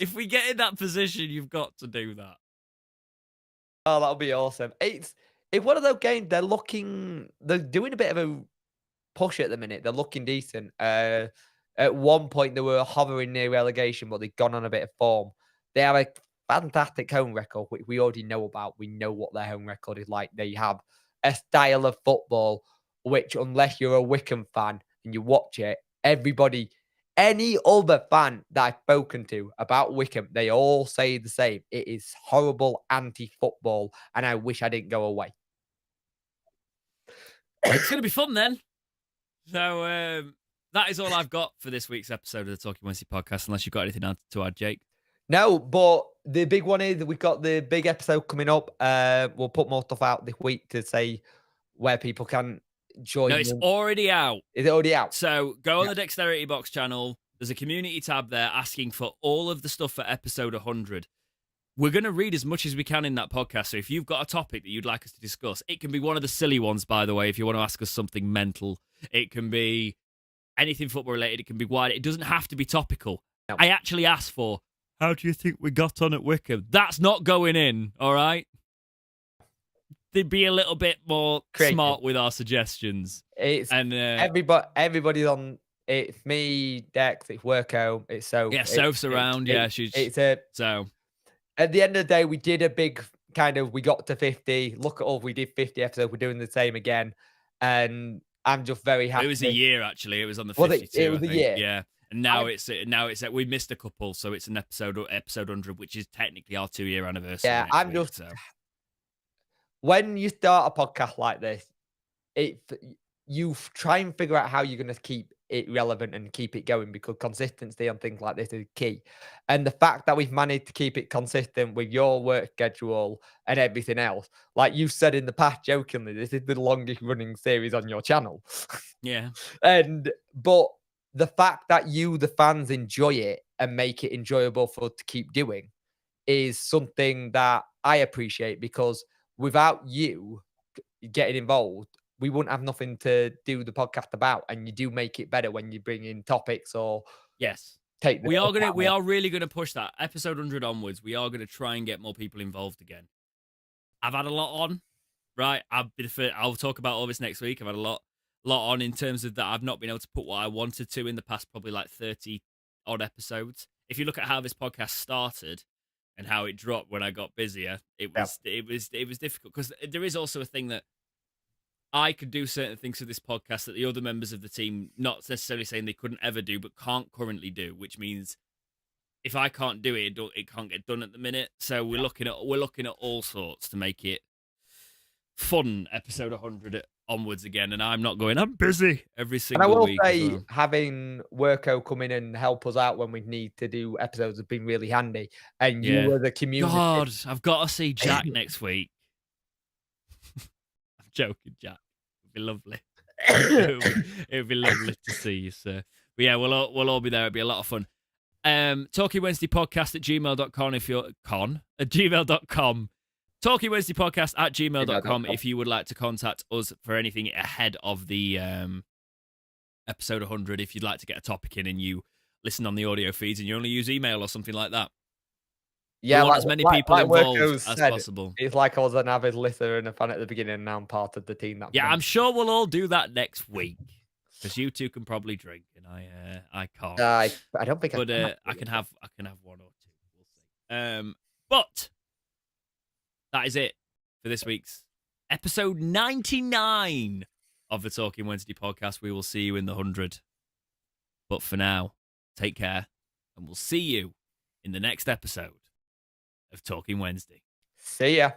If we get in that position, you've got to do that. Oh, that'll be awesome. It's one of those games. They're doing a bit of a push at the minute. They're looking decent. At one point, they were hovering near relegation, but they've gone on a bit of form. They have a fantastic home record, which we already know about. We know what their home record is like. They have a style of football, which, unless you're a Wickham fan and you watch it, any other fan that I've spoken to about Wickham, they all say the same. It is horrible anti-football, and I wish I didn't go away. It's going to be fun then. So that is all I've got for this week's episode of the Talking Wednesday podcast, unless you've got anything to add, Jake. No, but the big one is that we've got the big episode coming up. We'll put more stuff out this week to say where people can join. No, it's already out. Is it already out? So go on the Dexterity Box channel. There's a community tab there asking for all of the stuff for episode 100. We're going to read as much as we can in that podcast. So if you've got a topic that you'd like us to discuss, it can be one of the silly ones, by the way, if you want to ask us something mental. It can be anything football related. It can be wide. It doesn't have to be topical. No. I actually asked for, how do you think we got on at Wickham? That's not going in, all right? They'd be a little bit more smart with our suggestions. Everybody's on. It's me, Dex, it's Worko, it's Soph. Yeah, Soph's around. So at the end of the day, we did a big we got to 50. Look at all, we did 50 episodes. We're doing the same again. And I'm just very happy. It was a year, actually. It was on the 52. It was a year. Yeah. And now it's we missed a couple, so it's an episode 100, which is technically our 2-year anniversary. Yeah, when you start a podcast like this, you try and figure out how you're going to keep it relevant and keep it going, because consistency on things like this is key. And the fact that we've managed to keep it consistent with your work schedule and everything else, like you said in the past jokingly, this is the longest running series on your channel. Yeah. But the fact that you, the fans, enjoy it and make it enjoyable for us to keep doing is something that I appreciate, because without you getting involved, we wouldn't have nothing to do the podcast about. And you do make it better when you bring in topics or we are really going to push that episode 100 onwards. We are going to try and get more people involved again. I've had a lot on, right? I'll talk about all this next week. I've had a lot on in terms of that I've not been able to put what I wanted to in the past, probably like 30 odd episodes. If you look at how this podcast started and how it dropped when I got busier, it was difficult, because there is also a thing that I could do certain things for this podcast that the other members of the team, not necessarily saying they couldn't ever do, but can't currently do, which means if I can't do it, it can't get done at the minute. So we're looking at all sorts to make it fun, episode 100 onwards again. And I'm not going, I'm busy every single week. And I will say, having Worko come in and help us out when we need to do episodes has been really handy. And you were the community. God, I've got to see Jack next week. I'm joking, Jack. It'd be lovely. It'd be lovely to see you, sir. But yeah, we'll all be there. It'd be a lot of fun. Talking Wednesday podcast at gmail.com if you're at gmail.com. Talking Wednesday podcast at gmail.com if you would like to contact us for anything ahead of the episode 100. If you'd like to get a topic in and you listen on the audio feeds and you only use email or something like that. Yeah, we want as many people involved as possible. It's like I was an avid listener and a fan at the beginning, and now I'm part of the team. I'm sure we'll all do that next week. because you two can probably drink and I can't. I don't think But I I can have one or two. We'll see. But that is it for this week's episode 99 of the Talking Wednesday podcast. We will see you in the 100. But for now, take care, and we'll see you in the next episode of Talking Wednesday. See ya.